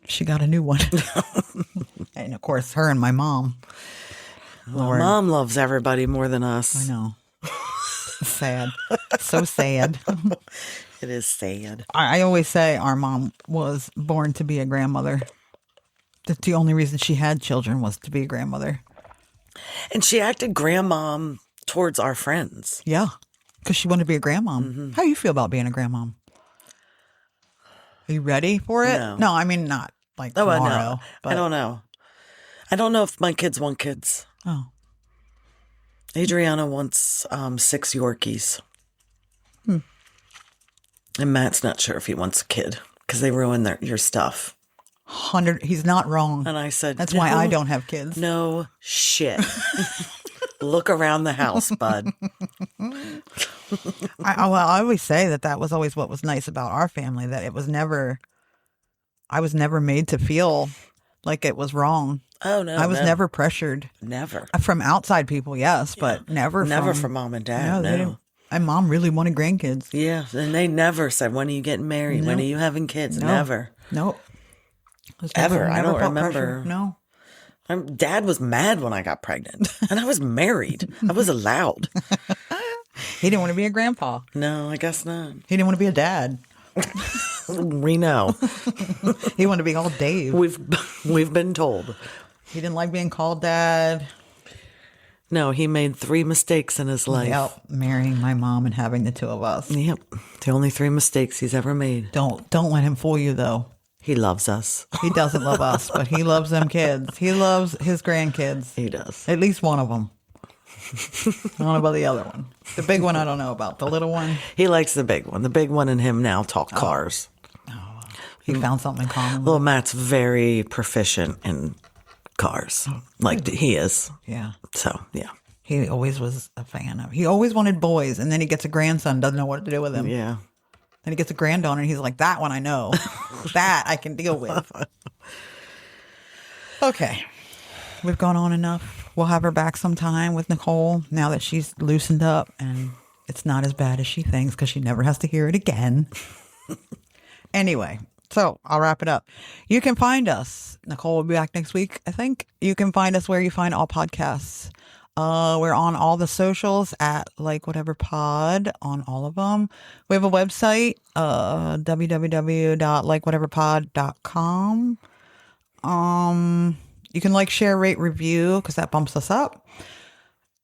she got a new one. And, of course, her and my mom. Well, Mom loves everybody more than us. I know. Sad. So sad. It is sad. I always say our mom was born to be a grandmother. That the only reason she had children was to be a grandmother. And she acted grandmom towards our friends. Yeah, because she wanted to be a grandmom. How do you feel about being a grandmom? Are you ready for it? No, I mean not like tomorrow. No. But... I don't know. I don't know if my kids want kids. Oh. Adriana wants 6 Yorkies. And Matt's not sure if he wants a kid because they ruin your stuff. 100. He's not wrong. And I said, that's why I don't have kids. No shit. Look around the house, bud. I always say that was always what was nice about our family, that I was never made to feel like it was wrong. Oh, no. I was never pressured. Never. From outside people, yes, but never from mom and dad. They didn't. My mom really wanted grandkids. Yeah, and they never said, when are you getting married? When are you having kids? Never. Nope. Ever. I don't remember. Pressure. No. Dad was mad when I got pregnant, and I was married. I was allowed. He didn't want to be a grandpa. No, I guess not. He didn't want to be a dad. We know. He wanted to be called Dave. We've been told. He didn't like being called dad. No, he made 3 mistakes in his life. Yep, marrying my mom and having the 2 of us. Yep, the only 3 mistakes he's ever made. Don't let him fool you, though. He loves us. He doesn't love us, but he loves them kids. He loves his grandkids. He does. At least one of them. I don't know about the other one. The big one I don't know about. The little one? He likes the big one. The big one and him now talk cars. Oh, he found something in common. Little Matt's very proficient in cars. Like he is. Yeah. So, yeah. He always was a fan of. He always wanted boys, and then he gets a grandson, doesn't know what to do with him. Yeah. Then he gets a granddaughter, and he's like, that one I know. That I can deal with. Okay. We've gone on enough. We'll have her back sometime with Nicole now that she's loosened up, and it's not as bad as she thinks because she never has to hear it again. Anyway, so I'll wrap it up. You can find us. Nicole will be back next week, I think. You can find us where you find all podcasts. We're on all the socials at Like Whatever Pod on all of them. We have a website, www.likewhateverpod.com. You can like, share, rate, review because that bumps us up.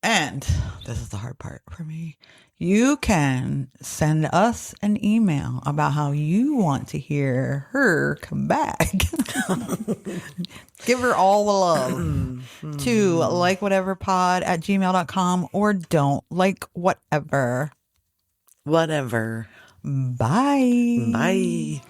And this is the hard part for me. You can send us an email about how you want to hear her come back. Give her all the love to likewhateverpod@gmail.com or don't like whatever. Whatever. Bye. Bye.